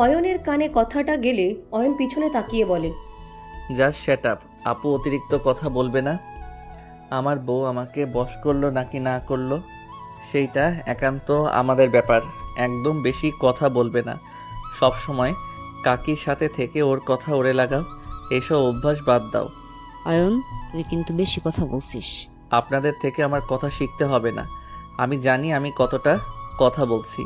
অয়নের কানে কথাটা গেলে অয়ন পিছনে তাকিয়ে বলে, জাস্ট শ্যাট আপ। আপু অতিরিক্ত কথা বলবে না। আমার বউ আমাকে বশ করলো নাকি না করলো সেইটা একান্ত আমাদের ব্যাপার। একদম বেশি কথা বলবে না। সব সময় কাকির সাথে থেকে ওর কথা ওরে লাগাও, এসব অভ্যাস বাদ দাও। অয়ন, তুই কিন্তু বেশি কথা বলছিস। আপনাদের থেকে আমার কথা শিখতে হবে না, আমি জানি আমি কতটা কথা বলছি।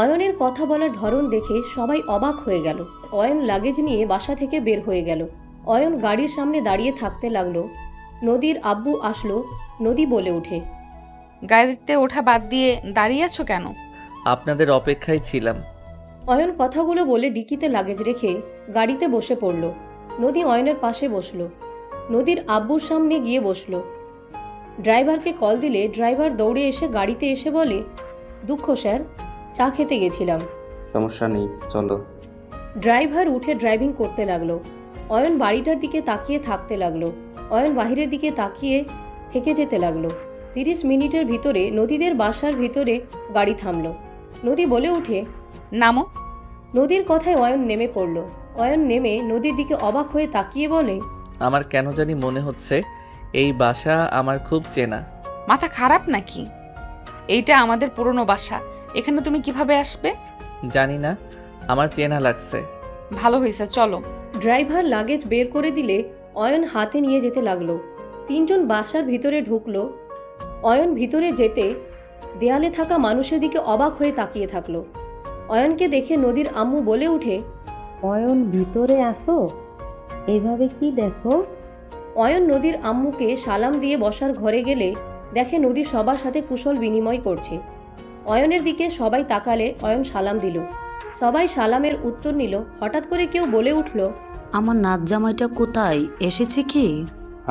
অয়নের কথা বলার ধরন দেখে সবাই অবাক হয়ে গেল। অয়ন লাগেজ নিয়ে বাসা থেকে বের হয়ে গেল। অয়ন গাড়ির সামনে দাঁড়িয়ে থাকতে লাগলো। নদীর আব্বু আসলো। নদী বলে ওঠে, গাড়িতে ওঠা বাদ দিয়ে দাঁড়িয়ে আছো কেন? আপনাদের অপেক্ষায় ছিলাম। অয়ন কথাগুলো বলে ডিকিতে লাগেজ রেখে গাড়িতে বসে পড়ল। নদী অয়নের পাশে বসলো। নদীর আব্বুর সামনে গিয়ে বসলো। ড্রাইভারকে কল দিলে ড্রাইভার দৌড়ে এসে গাড়িতে এসে বলে, দুঃখ স্যার, চা খেতে গেছিলাম। সমস্যা নেই, চলো। ড্রাইভার উঠে ড্রাইভিং করতে লাগলো। অয়ন বাড়িটার দিকে তাকিয়ে থাকতে লাগলো। অয়ন বাহিরের দিকে তাকিয়ে থেকে যেতে লাগলো। 30 মিনিটের ভিতরে নদীদের বাসার ভিতরে গাড়ি থামলো। নদী বলে উঠে, নামো। নদীর কথায় অয়ন নেমে পড়ল। অয়ন নেমে নদীর দিকে অবাক হয়ে তাকিয়ে বলে, আমার কেন জানি মনে হচ্ছে এই বাসা আমার খুব চেনা। মাথা খারাপ নাকি? এইটা আমাদের পুরনো বাসা, এখানে তুমি কিভাবে আসবে? জানি না, আমার চেনা লাগছে। ভালো হয়েছে, চলো। ড্রাইভার লাগেজ বের করে দিলে অয়ন হাতে নিয়ে যেতে লাগলো। 3 জন বাসার ভিতরে ঢুকলো। অয়ন ভিতরে যেতে দেয়ালে থাকা মানুষের দিকে অবাক হয়ে তাকিয়ে থাকলো। অয়নকে দেখে নদীর আম্মু বলে উঠে, অয়ন ভিতরে আসো, এভাবে কি দেখো? অয়ন নদীর আম্মুকে সালাম দিয়ে বসার ঘরে গেলে দেখে নদী সবার সাথে কুশল বিনিময় করছে। অয়নের দিকে সবাই তাকালে অয়ন সালাম দিল। সবাই সালামের উত্তর নিল। হঠাৎ করে কেউ বলে উঠল, আমার নাচ জামাইটা কোথায়, এসেছে কি?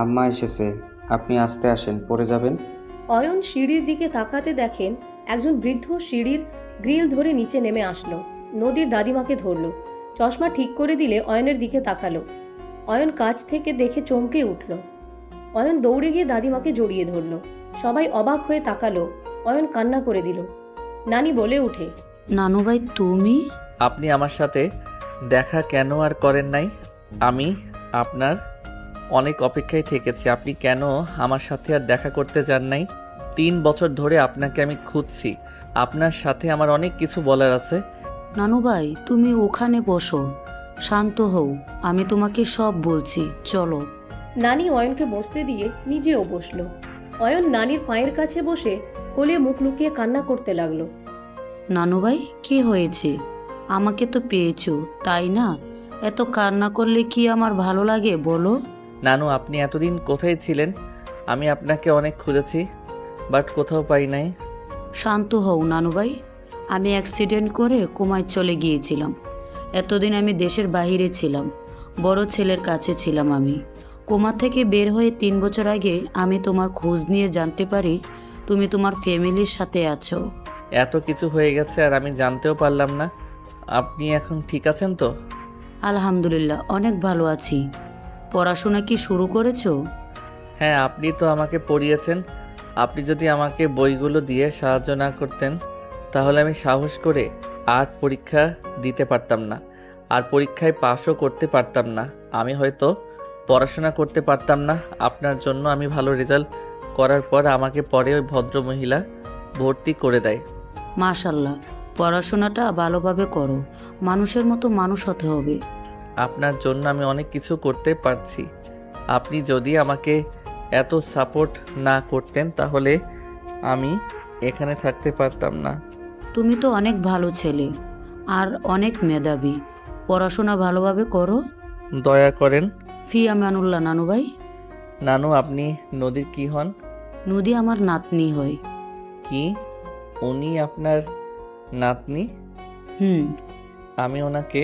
আম্মা এসেছে, আপনি আসতে আসেন, পড়ে যাবেন। অয়ন সিঁড়ির দিকে তাকাতে দেখেন একজন বৃদ্ধ সিঁড়ির গ্রিল ধরে নিচে নেমে আসলো। নদীর দাদিমাকে ধরল। চশমা ঠিক করে দিলে অয়নের দিকে তাকালো। অয়ন কাছ থেকে দেখে চমকে উঠল। অয়ন দৌড়ে গিয়ে দাদিমাকে জড়িয়ে ধরল। সবাই অবাক হয়ে তাকালো। অয়ন কান্না করে দিল। নানি বলে ওঠে, নানুভাই তুমি? আপনি আমার সাথে দেখা কেন আর করেন নাই? আমি আপনার অনেক অপেক্ষায় থেকেছি, আপনি কেন আমার সাথে আর দেখা করতে চান নাই? 3 বছর ধরে আপনাকে আমি খুঁজছি, আপনার সাথে আমার অনেক কিছু বলার আছে। নানুভাই তুমি ওখানে বসো, শান্ত হও, আমি তোমাকে সব বলছি, চলো। নানি অয়নকে বসতে দিয়ে নিজেও বসলো। অয়ন নানির পায়ের কাছে বসে কোলে মুখ লুকিয়ে কান্না করতে লাগলো। নানুভাই কি হয়েছে? আমাকে তো পেয়েছো তাই না? এত কান্না করলে কি আমার ভালো লাগে বলো? নানু, আপনি এতদিন কোথায় ছিলেন? আমি আপনাকে অনেক খুঁজেছি, বাট কোথাও পাই নাই। শান্ত হও নানুভাই, আমি অ্যাক্সিডেন্ট করে কোমায় চলে গিয়েছিলাম। এতদিন আমি দেশের বাইরে ছিলাম, বড় ছেলের কাছে ছিলাম। আমি কোমা থেকে বের হয়ে 3 বছর আগে আমি তোমার খোঁজ নিয়ে জানতে পারি তুমি তোমার ফ্যামিলির সাথে আছো। এত কিছু হয়ে গেছে আর আমি জানতেও পারলাম না। আপনি এখন ঠিক আছেন তো? আলহামদুলিল্লাহ, অনেক ভালো আছি। পড়াশোনা কি শুরু করেছো? হ্যাঁ, আপনি তো আমাকে পড়িয়েছেন। আপনি যদি আমাকে বইগুলো দিয়ে সাহায্য না করতেন তাহলে আমি সাহস করে আর্ট পরীক্ষা দিতে পারতাম না, আর পরীক্ষায় পাশও করতে পারতাম না। আমি হয়তো পড়াশোনা করতে পারতাম না। আপনার জন্য আমি ভালো রেজাল্ট করার পর আমাকে পরে ওই ভদ্রমহিলা ভর্তি করে দেয়। মাশাল্লাহ, পড়াশোনাটা ভালোভাবে করো, মানুষের মতো মানুষ হতে হবে। আপনার জন্য আমি অনেক কিছু করতে পারছি। আপনি যদি আমাকে এত সাপোর্ট না করতেন তাহলে আমি এখানে থাকতে পারতাম না। তুমি তো অনেক ভালো ছেলে আর অনেক মেধাবী, পড়াশোনা ভালোভাবে করো। দয়া করেন। ফি আমানুল্লাহ নানুভাই। নানু, আপনি নদীর কি হন? নদী আমার নাতনি হয়। কি? উনি আপনার নাতনি? হুম। আমি ওনাকে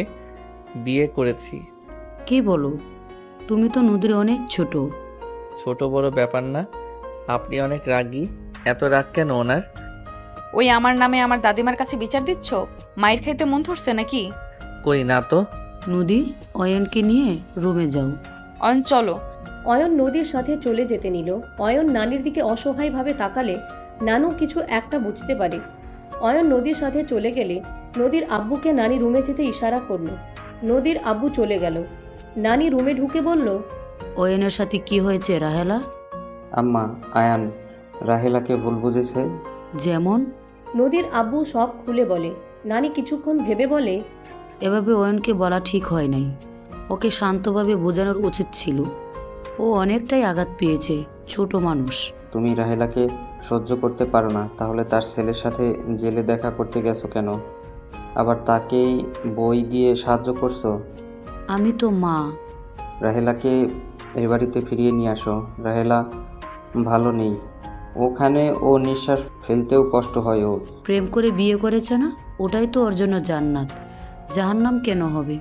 বিয়ে করেছি। কি বলো? তুমি তো নদীর অনেক ছোট। ছোট বড় ব্যাপার না, আপনি অনেক রাগী। এত রাগ কেন ওনার? ওই আমার নামে আমার দাদিমার কাছে বিচার দিচ্ছ? মায়ের খাইতে মন ধরছে নাকি? কই না তো। নদী, অয়নকে নিয়ে রুমে যাও। অয়ন চলো। অয়ন নদীর সাথে চলে যেতে নিল। অয়ন নানির দিকে অসহায়ভাবে তাকালে নানু কিছু একটা বুঝতে পারে। অয়ন নদীর সাথে চলে গেলে নদীর আব্বুকে নানি রুমে যেতে ইশারা করলো। নদীর আব্বু চলে গেল। নানি রুমে ঢুকে বলল, অয়নের সাথে কি হয়েছে রাহেলা? আম্মা, আয়ান রাহেলাকে ভুল বুঝেছে। যেমন? নদীর আব্বু সব খুলে বলে। নানি কিছুক্ষণ ভেবে বলে, এভাবে অয়নকে বলা ঠিক হয় নাই, ওকে শান্তভাবে বোঝানোর উচিত ছিল। ও অনেকটাই আঘাত পেয়েছে, ছোট মানুষ। তুমি রাহেলাকে সহ্য করতে পারো না, তাহলে তার ছেলের সাথে জেলে দেখা করতে গেছো কেন? আবার তাকেই বই দিয়ে সাহায্য করছো। আমি তো মা। রাহেলাকে এই বাড়িতে ফিরিয়ে নিয়ে আসো। রাহেলা ভালো নেই, ওখানে ও নিঃশ্বাস ফেলতেও কষ্ট হয় ওর। প্রেম করে বিয়ে করেছে না, ওটাই তো ওর জন্য জান্নাত। জাহান্নাম কেন হবে?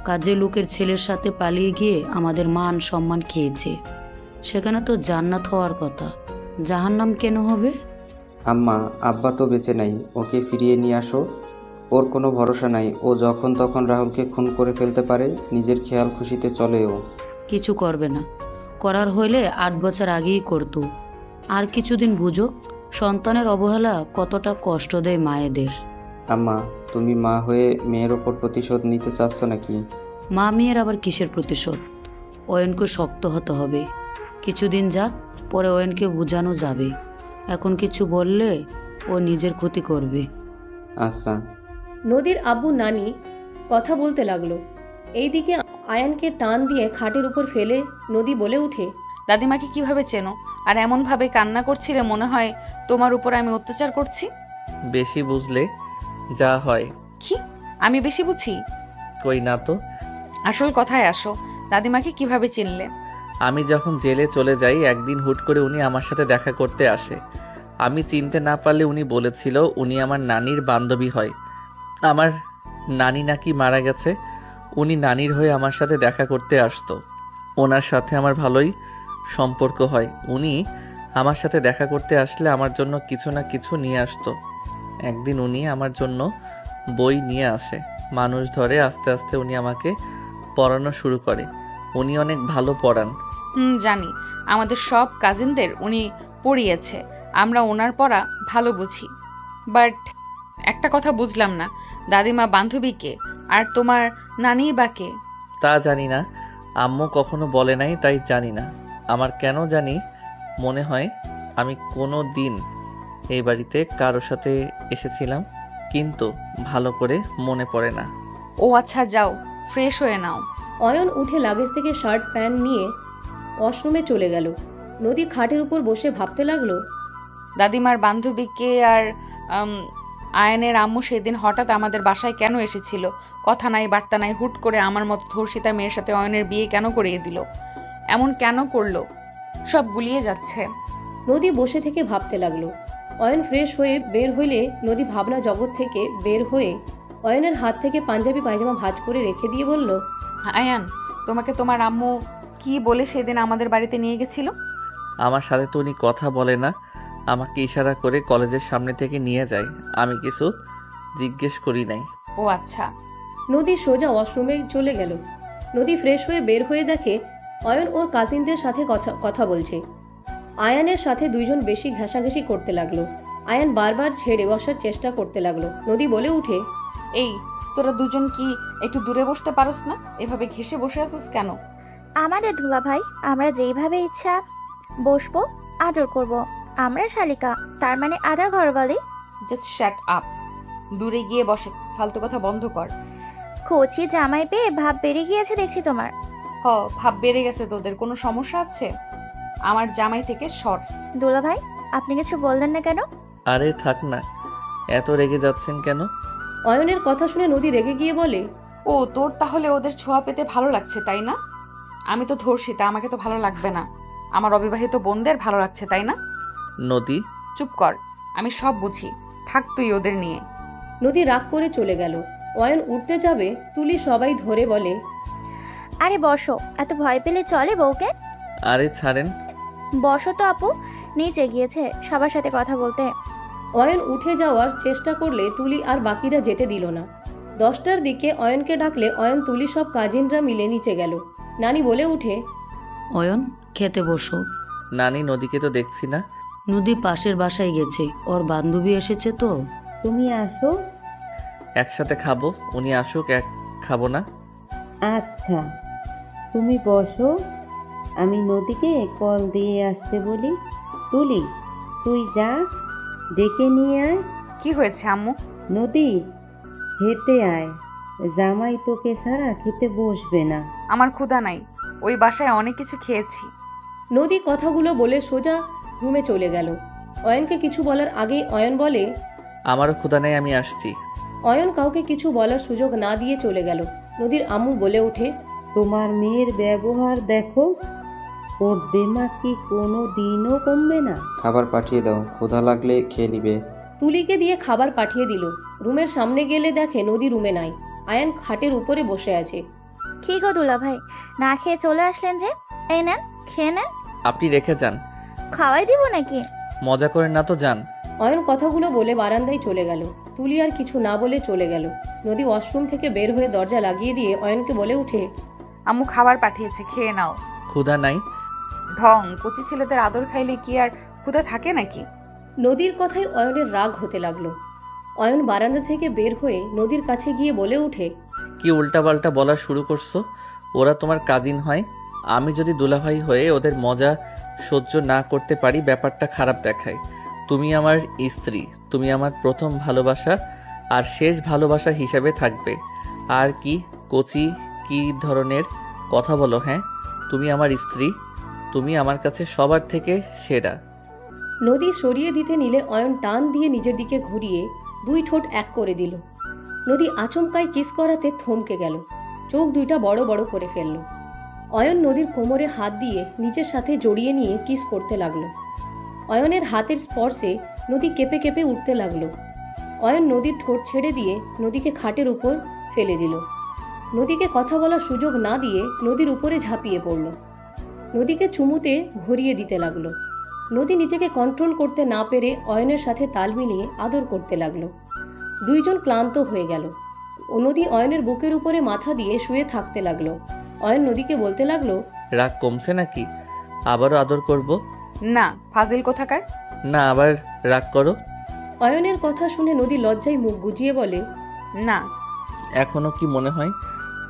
কাজে লোকের ছেলের সাথে পালিয়ে গিয়ে আমাদের মান সম্মান খেয়েছে, সেখানে তো জান্নাত হওয়ার কথা, জাহান্নাম কেন হবে? আম্মা, আব্বা তো বেঁচে নাই, ওকে ফিরিয়ে নিয়ে আসো। ওর কোনো ভরসা নাই, ও যখন তখন রাহুলকে খুন করে ফেলতে পারে, নিজের খেয়াল খুশিতে চলে ও। কিছু করবে না, করার হইলে 8 বছর আগেই করতো। আর কিছুদিন বুঝুক, সন্তানের অবহেলা কতটা কষ্ট দেয় মায়েদের। আম্মা, তুমি মা হয়ে মেয়ের ওপর প্রতিশোধ নিতে চাচ্ছ নাকি? মা মেয়ের আবার কিসের প্রতিশোধ? অয়নকে শক্ত হতে হবে, কিছুদিন যাক, পরে অয়নকে বোঝানো যাবে। এখন কিছু বললে ও নিজের ক্ষতি করবে। আচ্ছা। নদীর আব্বু নানি কথা বলতে লাগলো। এইদিকে আয়ানকে টান দিয়ে খাটের উপর ফেলে নদী বলে উঠে, দাদিমাকে কিভাবে চেনো? আর এমনভাবে কান্না করছিলে মনে হয় তোমার উপর আমি অত্যাচার করছি। বেশি বুঝলে যা হয়। কি? আমি বেশি বুঝি? কই না তো। আসল কথায় আসো, দাদিমাকে কিভাবে চিনলে? আমি যখন জেলে চলে যাই একদিন হুট করে উনি আমার সাথে দেখা করতে আসে। আমি চিনতে না পারলে উনি বলেছিল উনি আমার নানির বান্ধবী হয়। আমার নানি নাকি মারা গেছে, উনি নানির হয়ে আমার সাথে দেখা করতে আসতো। ওনার সাথে আমার ভালোই সম্পর্ক হয়। উনি আমার সাথে দেখা করতে আসলে আমার জন্য কিছু না কিছু নিয়ে আসতো। একদিন উনি আমার জন্য বই নিয়ে আসে। মানুষ ধরে আস্তে আস্তে উনি আমাকে পড়ানো শুরু করে। উনি অনেক ভালো পড়ান। জানি, আমাদের সব কাজিনদের উনি পড়িয়েছে। আমরা ওনার পড়া ভালো বুঝি। বাট একটা কথা বুঝলাম না, দাদিমা বান্ধবীকে আর তোমার নানি বা কে? তা জানি না, আম্মু কখনো বলে নাই, তাই জানি না। আমার কেন জানি মনে হয় আমি কোনো দিন এই বাড়িতে কারোর সাথে এসেছিলাম, কিন্তু ভালো করে মনে পড়ে না। ও আচ্ছা, যাও ফ্রেশ হয়ে নাও। অয়ন উঠে লাগেজ থেকে শার্ট প্যান্ট নিয়ে ওয়াশরুমে চলে গেল। নদী খাটের উপর বসে ভাবতে লাগলো, দাদিমার বান্ধবীকে আর আয়নের আম্মু সেদিন হঠাৎ আমাদের বাসায় কেন এসেছিল? কথা নাই বার্তা নাই, হুট করে আমার মতো ধর্ষিতা মেয়ের সাথে অয়নের বিয়ে কেন করিয়ে দিল? এমন কেন করলো? সব গুলিয়ে যাচ্ছে। নদী বসে থেকে ভাবতে লাগলো। অয়ন ফ্রেশ হয়ে বের হইলে নদী ভাবনা জগৎ থেকে বের হয়ে অয়নের হাত থেকে পাঞ্জাবি পায়জামা ভাঁজ করে রেখে দিয়ে বলল, আয়ান, তোমাকে তোমার আম্মু কি বলে সেদিন আমাদের বাড়িতে নিয়ে গেছিল? আমার সাথে তো উনি কথা বলে না, আমাকে ইশারা করে কলেজের সামনে থেকে নিয়ে যায়। আমি কিছু জিজ্ঞেস করি নাই। ও আচ্ছা। নদী সোজা ওয়াশরুমে চলে গেল। নদী ফ্রেশ হয়ে বের হয়ে দেখে অয়ন ওর কাজিনদের সাথে কথা বলছে। আয়ানের সাথে দুইজন বেশি ঘেঁষাঘেঁষি করতে লাগলো। আয়ান বারবার ছেড়ে বসার চেষ্টা করতে লাগলো। নদী বলে উঠে, এই, তোরা দুজন কি একটু দূরে বসতে পারোস না? এভাবে ঘেসে বসে আছিস কেন? আমাদের দুলাভাই, আমরা যেইভাবে ইচ্ছা বসবো, আদর করব। আমরা শালিকা, তার মানে আদর ঘরবালি। Just shut up. দূরে গিয়ে বসে ফালতু কথা বন্ধ কর। কচি জামাই পেয়ে ভাব বেড়ে গিয়েছে দেখছি তোমার। ভাব বেড়ে গেছে তোদের? কোনো সমস্যা আছে? আমার জামাই থেকে সর। দুলাভাই, আপনি কিছু বললেন না কেন? আরে থাক না, এত রেগে যাচ্ছেন কেন? অয়নের কথা শুনে নদী রেগে গিয়ে বলে, ও, তোর তাহলে ওদের ছোঁয়া পেতে ভালো লাগছে তাই না? আমি তো ধর্ষিতা, আমাকে তো ভালো লাগবে না। আমার অবিবাহিত বোনদের ভালো লাগছে তাই না? নদী, চুপ কর, আমি সব বুঝি। থাক তুই ওদের নিয়ে। নদী রাগ করে চলে গেল। অয়ন উঠতে যাবে, তুলি সবাই ধরে বলে, আরে বসো, এত ভয় পেলে চলে বউকে? আরে ছাড়েন। বসো তো আপু, নিচে গিয়েছে সবার সাথে কথা বলতে। অয়ন উঠে যাওয়ার চেষ্টা করলে তুলি আর বাকিরা যেতে দিল না। 10টার দিকে অয়নকে ডাকলে অয়ন তুলি সব কাজিনরা মিলে নিচে গেল। নানি বলে উঠে, অয়ন, খেতে বসো। নানি, নদীকে তো দেখছি না। নদী পাশের বাসায় গেছে, ওর বান্ধবী এসেছে তো। তুমি আসো। একসাথে খাবো, উনি আসুক, এক খাবো না। আচ্ছা, তুমি বসো, আমি নদীকে কল দিয়ে আসতে বলি। তুলি, তুই যা, ডেকে নিয়ে আয়। কি হয়েছে আম্মু? নদী, খেতে আয়, জামাই তোকে ছাড়া খেতে বসবে না। আমার ক্ষুধা নাই, ওই বাসায় অনেক কিছু খেয়েছি। নদী কথাগুলো বলে সোজা রুমে চলে গেল। অয়নকে কিছু বলার আগেই অয়ন বলে, আমারও ক্ষুধা নেই, আমি আসছি। অয়ন কাউকে কিছু বলার সুযোগ না দিয়ে চলে গেল। নদীর আম্মু বলে ওঠে, তোমার মেয়ের ব্যবহার দেখো, ওর দেমাগ কি কোনো দিনও কমবে না। খাবার পাঠিয়ে দাও, ক্ষুধা লাগলে খেয়ে নিবে। তুলিকে দিয়ে খাবার পাঠিয়ে দিল। রুমের সামনে গেলে দেখে নদী রুমে নাই। আয়ান খাটের উপরে বসে আছে। কি গো দুলাভাই, না খেয়ে চলে আসলেন যে? এই নেন, খেয়ে নেন। আপনি রেখে যান। খাওয়াই দিব নাকি? মজা করেন না তো, যান। অয়ন কথাগুলো বলে বারান্দায় চলে গেল। তুলি আর কিছু না বলে চলে গেল। নদী ওয়াশরুম থেকে বের হয়ে দরজা লাগিয়ে দিয়ে অয়নকে বলে উঠে, আম্মু খাবার পাঠিয়েছে, খেয়ে নাও। ক্ষুধা নাই। ঢং, কচি ছেলেদের আদর খাইলে কি আর ক্ষুধা থাকে নাকি? নদীর কথায় অয়নের রাগ হতে লাগলো। অয়ন বারান্দা থেকে বের হয়ে নদীর কাছে গিয়ে বলে উঠে, কি উল্টাপাল্টা বলা শুরু করছো? ওরা তোমার কাজিন হয়। আমি যদি দুলাভাই হয়ে ওদের মজা সহ্য না করতে পারি, ব্যাপারটা খারাপ দেখায়। তুমি আমার স্ত্রী, তুমি আমার প্রথম ভালোবাসা আর শেষ ভালোবাসা হিসাবে থাকবে। আর কি কচি, কি ধরনের কথা বলো? হ্যাঁ, তুমি আমার স্ত্রী, তুমি আমার কাছে সবার থেকে সেরা। নদী সরিয়ে দিতে নিলে অয়ন টান দিয়ে নিজের দিকে ঘুরিয়ে 2 ঠোঁট এক করে দিল। নদী আচমকায় কিস করাতে থমকে গেল। চোখ দুইটা বড় বড় করে ফেলল। অয়ন নদীর কোমরে হাত দিয়ে নিজের সাথে জড়িয়ে নিয়ে কিস করতে লাগলো। অয়নের হাতের স্পর্শে নদী কেঁপে কেঁপে উঠতে লাগলো। অয়ন নদীর ঠোঁট ছেড়ে দিয়ে নদীকে খাটের উপর ফেলে দিল। নদীকে কথা বলার সুযোগ না দিয়ে নদীর উপরে ঝাঁপিয়ে পড়ল। নদীকে চুমুতে ভরিয়ে দিতে লাগলো। নদী নিজেকে কন্ট্রোল করতে না পেরে অয়নের সাথে তাল মিলিয়ে আদর করতে লাগলো। দুইজন ক্লান্ত হয়ে গেল। ও নদী অয়নের বুকের উপরে মাথা দিয়ে শুয়ে থাকতে লাগলো। অয়ন নদীকে বলতে লাগলো, রাগ কমছে নাকি? আবারও আদর করব? না, ফাজিল কোথাকার। না, আবার রাগ করো? অয়নের কথা শুনে নদী লজ্জায় মুখ গুজিয়ে বলে, না, এখনো কি মনে হয়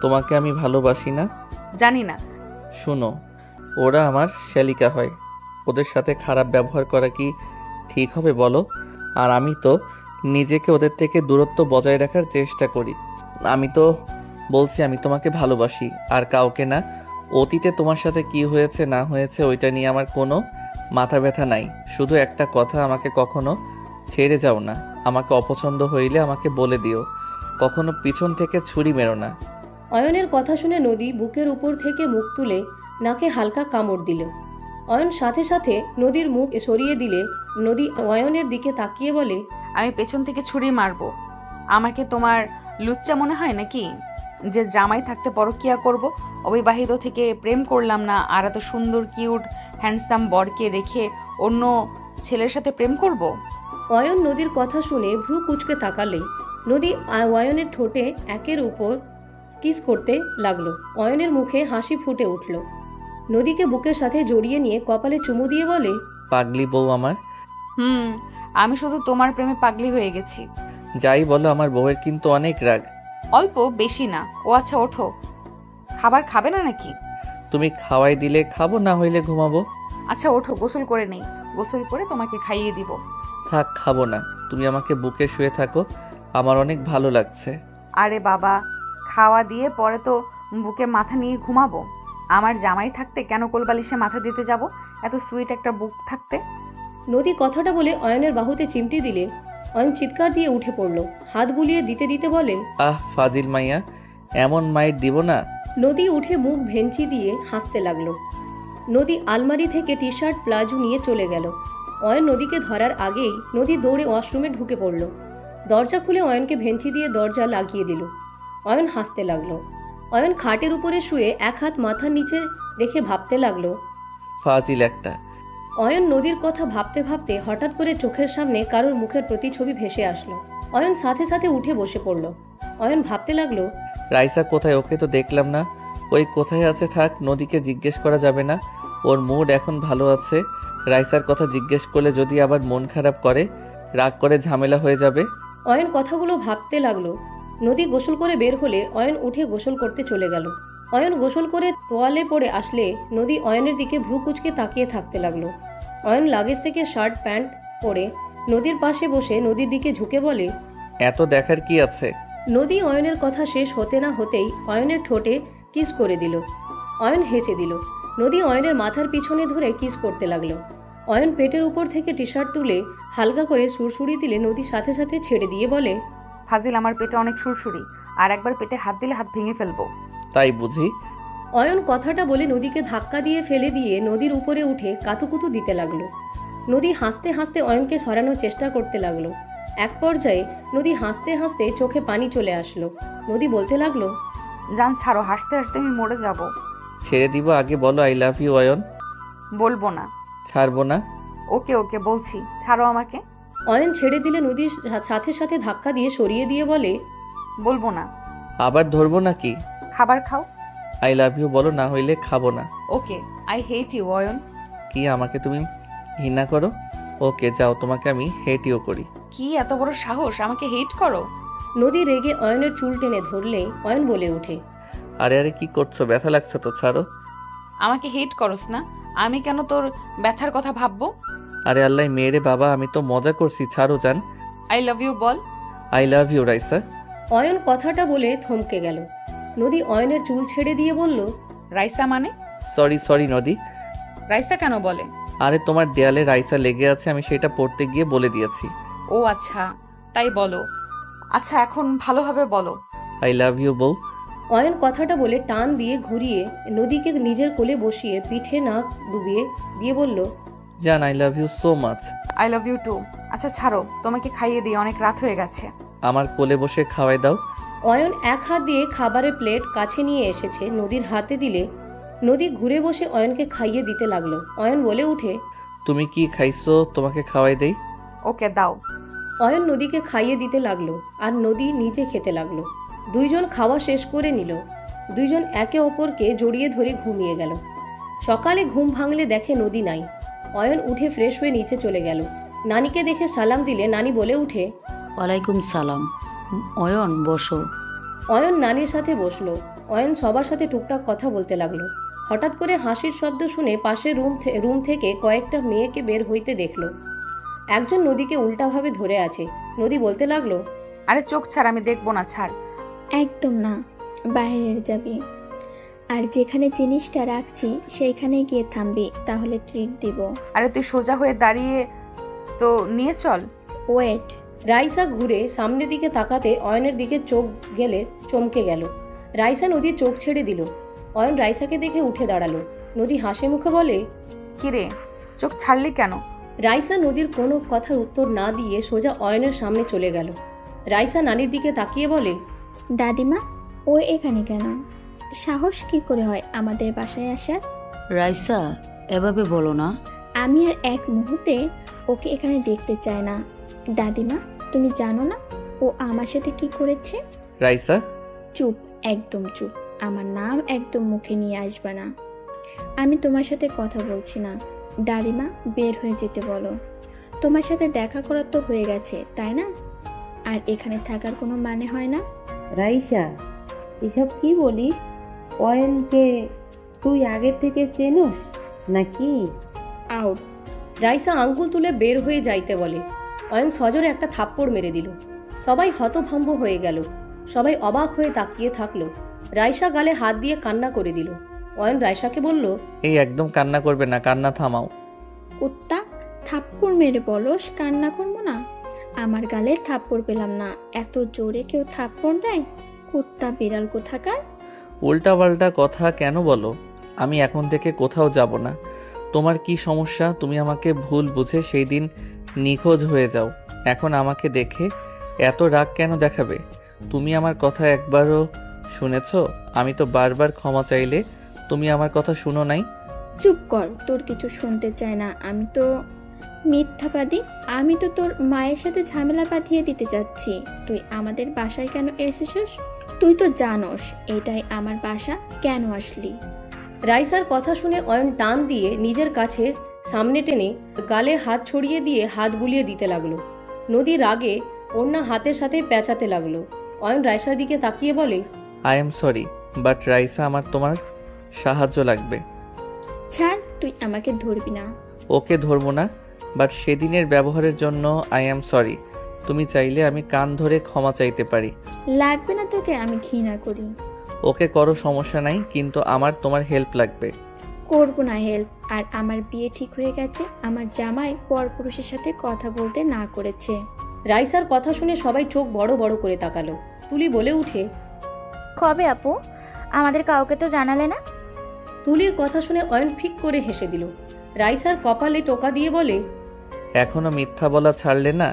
তোমাকে আমি ভালোবাসি না? জানি না। শোনো, ওরা আমার শ্যালিকা হয়, ওদের সাথে খারাপ ব্যবহার করা কি ঠিক হবে বলো? আর আমি তো নিজেকে ওদের থেকে দূরত্ব বজায় রাখার চেষ্টা করি। আমি তো বলছি আমি তোমাকে ভালোবাসি, আর কাউকে না। অতীতে তোমার সাথে কি হয়েছে না হয়েছে ওইটা নিয়ে আমার কোনো মাথা ব্যথা নাই। শুধু একটা কথা, আমাকে কখনো ছেড়ে যাও না। আমাকে অপছন্দ হইলে আমাকে বলে দিও, কখনো পিছন থেকে ছুরি মেরো না। অয়নের কথা শুনে নদী বুকের উপর থেকে মুখ তুলে নাকে হালকা কামড় দিল। অয়ন সাথে সাথে নদীর মুখ সরিয়ে দিলে নদী অয়নের দিকে তাকিয়ে বলে, আমি পেছন থেকে ছুরি মারবো? আমাকে তোমার লুচ্চা মনে হয় নাকি যে জামাই থাকতে পরকিয়া করব? অবিবাহিত থেকে প্রেম করলাম না, আর এত সুন্দর কিউট হ্যান্ডসাম বরকে রেখে অন্য ছেলের সাথে প্রেম করব? অয়ন নদীর কথা শুনে ভ্রু কুচকে তাকালে নদী অয়নের ঠোঁটে একের উপর কিস করতে লাগলো। অয়নের মুখে হাসি ফুটে উঠল। নদীকে বুকের সাথে জড়িয়ে নিয়ে কপালে চুমু দিয়ে বলে, পাগলি বউ আমার। আমি শুধু তোমার প্রেমে পাগলি হয়ে গেছি। যাই বলো, আমার বউয়ের কিন্তু অনেক রাগ। অল্প, বেশি না। ও আচ্ছা, ওঠো। খাবার খাবে না নাকি? তুমি খাওয়াই দিলে খাবো, না হইলে ঘুমাবো। আচ্ছা ওঠো, গোসল করে নেই। গোসল করে তোমাকে খাইয়ে দিব। থাক, খাবো না। তুমি আমাকে বুকে শুয়ে থাকো, আমার অনেক ভালো লাগছে। আরে বাবা, খাওয়া দিয়ে পরে তো বুকে মাথা নিয়ে ঘুমাবো। আমার জামাই থাকতে কেন কোলবালিশে মাথা দিতে যাব? এত সুইট একটা বুক থাকতে। নদী কথাটা বলে অয়নের বাহুতে চিমটি দিলে অয়ন চিৎকার দিয়ে উঠে পড়ল। হাত বুলিয়ে দিতে দিতে বলে, আহ ফাজিল মাইয়া, এমন মাইর দিব না। নদী উঠে মুখ ভেঞ্চি দিয়ে হাসতে লাগলো। নদী আলমারি থেকে টি শার্ট প্লাজো নিয়ে চলে গেল। অয়ন নদীকে ধরার আগেই নদী দৌড়ে ওয়াশরুমে ঢুকে পড়ল। দরজা খুলে অয়নকে ভেঞ্চি দিয়ে দরজা লাগিয়ে দিল। অয়ন হাসতে লাগলো। অয়ন খাটের উপরে শুয়ে এক হাত মাথার নিচে রেখে ভাবতে লাগলো। ফাজিল একটা। অয়ন নদীর কথা ভাবতে ভাবতে হঠাৎ করে চোখের সামনে কারোর মুখের প্রতিছবি ভেসে আসলো। অয়ন সাথে সাথে উঠে বসে পড়ল। অয়ন ভাবতে লাগলো, রাইসা কোথায়? ওকে তো দেখলাম না। ওই কোথায় আছে? থাক, নদীকে জিজ্ঞেস করা যাবে না। ওর মুড এখন ভালো আছে। রাইসার কথা জিজ্ঞেস করলে যদি আবার মন খারাপ করে, রাগ করে ঝামেলা হয়ে যাবে। অয়ন কথাগুলো ভাবতে লাগলো। নদী গোসল করে বের হলে অয়ন উঠে গোসল করতে চলে গেল। অয়ন গোসল করে তোয়ালে পরে আসলে নদী অয়নের দিকে ভ্রু কুচকে তাকিয়ে থাকতে লাগলো। অয়ন লাগেজ থেকে শার্ট প্যান্ট পরে নদীর পাশে বসে নদীর দিকে ঝুঁকে বলে, এত দেখার কি আছে? নদী অয়নের কথা শেষ হতে না হতেই অয়নের ঠোঁটে কিস করে দিল। অয়ন হেসে দিল। নদী অয়নের মাথার পিছনে ধরে কিস করতে লাগলো। অয়ন পেটের উপর থেকে টি শার্ট তুলে হালকা করে সুরসুরি দিলে নদী সাথে সাথে ছেড়ে দিয়ে বলে, ফাজিল, আমার পেটে অনেক সুরসুরি, আর একবার পেটে হাত দিলে হাত ভেঙে ফেলবো। তাই বুঝি? অয়ন কথাটা বলে নদীকে ধাক্কা দিয়ে ফেলে দিয়ে নদীর উপরে উঠে কাতুকুতু দিতে লাগলো। নদী হাসতে হাসতে অয়নকে সরানোর চেষ্টা করতে লাগলো। এক পর্যায়ে নদী হাসতে হাসতে চোখে পানি চলে আসলো। নদী বলতে লাগলো, জান ছাড়ো, হাসতে হাসতে আমি মরে যাব। ছেড়ে দিব? আগে বলো আই লাভ ইউ অয়ন। বলবো না। ছাড়বো না। ওকে ওকে বলছি, ছাড়ো আমাকে। অয়ন ছেড়ে দিলে নদীর সাথে সাথে ধাক্কা দিয়ে সরিয়ে দিয়ে বলে, বলবো না। আবার ধরবো নাকি? খাবার খাও। আই লাভ ইউ বলো, না হইলে খাবো না। ওকে, আই হেট ইউ অয়ন। কি আমাকে তুমি ঘৃণা করো? ওকে যাও, তোমাকে আমি হেট ইউ করি। কি এত বড় সাহস, আমাকে হেট করো? নদী রেগে অয়নের চুল টেনে ধরলে অয়ন বলে ওঠে, আরে আরে কি করছো? ব্যথা লাগছে তো, ছাড়ো। আমাকে হেট করস না, আমি কেন তোর ব্যথার কথা ভাববো? আরে আল্লাহ মেয়েরে বাবা, আমি তো মজা করছি, ছাড়ো জান। আই লাভ ইউ বল। I love you Raisa. Ayan কথাটা বলে থমকে গেল। নদী অয়নের চুল ছেড়ে দিয়ে বলল, রাইসা মানে? সরি সরি নদী। রাইসা কেন বলে? আরে তোমার দেয়ালে রাইসা লেগে আছে, আমি সেটা পড়তে গিয়ে বলে দিয়েছি। ও আচ্ছা, তাই বলো। আচ্ছা এখন ভালোভাবে বলো। আই লাভ ইউ বউ। অয়ন কথাটা বলে টান দিয়ে ঘুরিয়ে নদীকে নিজের কোলে বসিয়ে পিঠে নাক ডুবিয়ে দিয়ে বলল, জান, I love you so much. I love you too. আচ্ছা ছাড়ো, তোমাকে খাইয়ে দিই, অনেক রাত হয়ে গেছে। আমার কোলে বসে খাওয়াই দাও। অয়ন এক হাত দিয়ে খাবারের প্লেট কাছে নিয়ে এসেছে নদীর হাতে দিলে নদী ঘুরে বসে অয়নকে খাইয়ে দিতে লাগলো। অয়ন বলে উঠে, তুমি কি খাইছো, তোমাকে খাওয়াই দেই। ওকে দাও। অয়ন নদীকে খাইয়ে দিতে লাগলো আর নদী নিজে খেতে লাগলো। দুইজন খাওয়া শেষ করে নিল। দুইজন একে অপরকে জড়িয়ে ধরে ঘুমিয়ে গেল। সকালে ঘুম ভাঙলে দেখে নদী নাই। অয়ন উঠে ফ্রেশ হয়ে নিচে চলে গেল। নানিকে দেখে সালাম দিলে নানি বলে উঠে, ওয়ালাইকুম সালাম। অয়ন বসো। অয়ন নানির সাথে বসলো। অয়ন সবার সাথে টুকটাক কথা বলতে লাগলো। হঠাৎ করে হাসির শব্দ শুনে পাশের রুম থেকে কয়েকটা মেয়েকে বের হইতে দেখলো। একজন নদীকে উল্টাভাবে ধরে আছে। নদী বলতে লাগলো, আরে চোখ ছাড়, আমি দেখবো না, ছাড়। একদম না, বাইরের যাবি। আর যেখানে জিনিসটা রাখছি সেইখানে গিয়ে থামবি, তাহলে ট্রিট দিব। আরে তুই সোজা হয়ে দাঁড়িয়ে তো নিয়ে চল। ওয়েট। রাইসা ঘুরে সামনের দিকে তাকাতে অয়নের দিকে চোখ গেলে চমকে গেল। রাইসা নদীর চোখ ছেড়ে দিল। অয়ন রাইসাকে দেখে উঠে দাঁড়ালো। নদী হাসি মুখে বলে, কিরে, চোখ ছাড়লি কেন? রাইসা নদীর কোনো কথার উত্তর না দিয়ে সোজা অয়নের সামনে চলে গেল। রাইসা নানির দিকে তাকিয়ে বলে, দাদিমা, ও এখানে কেন? সাহস কি করে হয় আমাদের বাসায় আসার? রাইসা, এভাবে বলো না। আমি আর এক মুহূর্তে ওকে এখানে দেখতে চাই না। দাদিমা, তুমি জানো না ও আমার সাথে কি করেছে? রাইসা, চুপ, একদম চুপ। আমার নাম একদম মুখে নিয়ে আসবে না। আমি তোমার সাথে কথা বলছি না। দাদিমা, বের হয়ে যেতে বলো। তোমার সাথে দেখা করা তো হয়ে গেছে, তাই না? আর এখানে থাকার কোনো মানে হয় না। রাইসা, এসব কি বলিস? অয়নকে তুই আগে থেকে চেনোস নাকি? আউট। রাইসা আঙ্গুল তুলে বের হয়ে যাইতে বলে। অয়ন সজোরে একটা থাপ্পড় মেরে দিল। সবাই হতভম্ব হয়ে গেল। সবাই অবাক হয়ে তাকিয়ে থাকলো। রাইসা গালে হাত দিয়ে কান্না করে দিল। অয়ন রাইসাকে বলল, এই একদম কান্না করবে না, কান্না থামাও। কুত্তা, থাপ্পড় মেরে বলস কান্না করবো না? আমার গালে থাপ্পড় পেলাম না, এত জোরে কেউ থাপ্পড় দেয়? কুত্তা বিড়াল কোথাকার। উল্টাপাল্টা কথা কেন বলো? আমি এখন থেকে কোথাও যাব না। তোমার কি সমস্যা? তুমি আমাকে ভুল বুঝে সেই দিন নিখোঁজ হয়ে যাও। এখন আমাকে দেখে এত রাগ কেন দেখাবে? তুমি আমার কথা একবারও শুনেছ? আমি তো বারবার ক্ষমা চাইলে তুমি আমার কথা শুনো নাই। চুপ কর, তোর কিছু শুনতে চায় না। আমি তো মিথ্যাবাদী। আমি তো তোর মায়ের সাথে ঝামেলা বাঁধিয়ে দিতে যাচ্ছি। তুই আমাদের বাসায় কেন এসেছিস? তুই তো জানোস এটাই আমার বাসা, কেন আসলি? রাইসার কথা শুনে অয়ন টান দিয়ে নিজের কাছে সামনে টেনে গালে হাত ছড়িয়ে দিয়ে হাত বুলিয়ে দিতে লাগলো। নদী রাগে ওড়না হাতের সাথে পেঁচাতে লাগলো। অয়ন রাইসার দিকে তাকিয়ে বলে, I am sorry, but Raisa, আমার তোমার সাহায্য লাগবে। ছাড়, তুই আমাকে ধরবি না। ওকে ধরবো না, বাট সেদিনের ব্যবহারের জন্য আই এম সরি। তুমি চাইলে আমি কান ধরে ক্ষমা চাইতে পারি। লাগবে না তোকে, আমি ঘৃণা করি। ওকে করো, সমস্যা নাই, কিন্তু আমার তোমার হেল্প লাগবে। করবো না হেল্প। আর আমার বিয়ে ঠিক হয়ে গেছে। আমার জামাই পরপুরুষের সাথে কথা বলতে না করেছে। রাইসার কথা শুনে সবাই চোখ বড় বড় করে তাকালো। তুলি বলে উঠে, কবে আপু? আমাদের কাউকে তো জানালে না। তুলির কথা শুনে অয়ন ফিক করে হেসে দিল। রাইসার কপালে টোকা দিয়ে বলে, এখনো মিথ্যা বলা ছাড়লে না?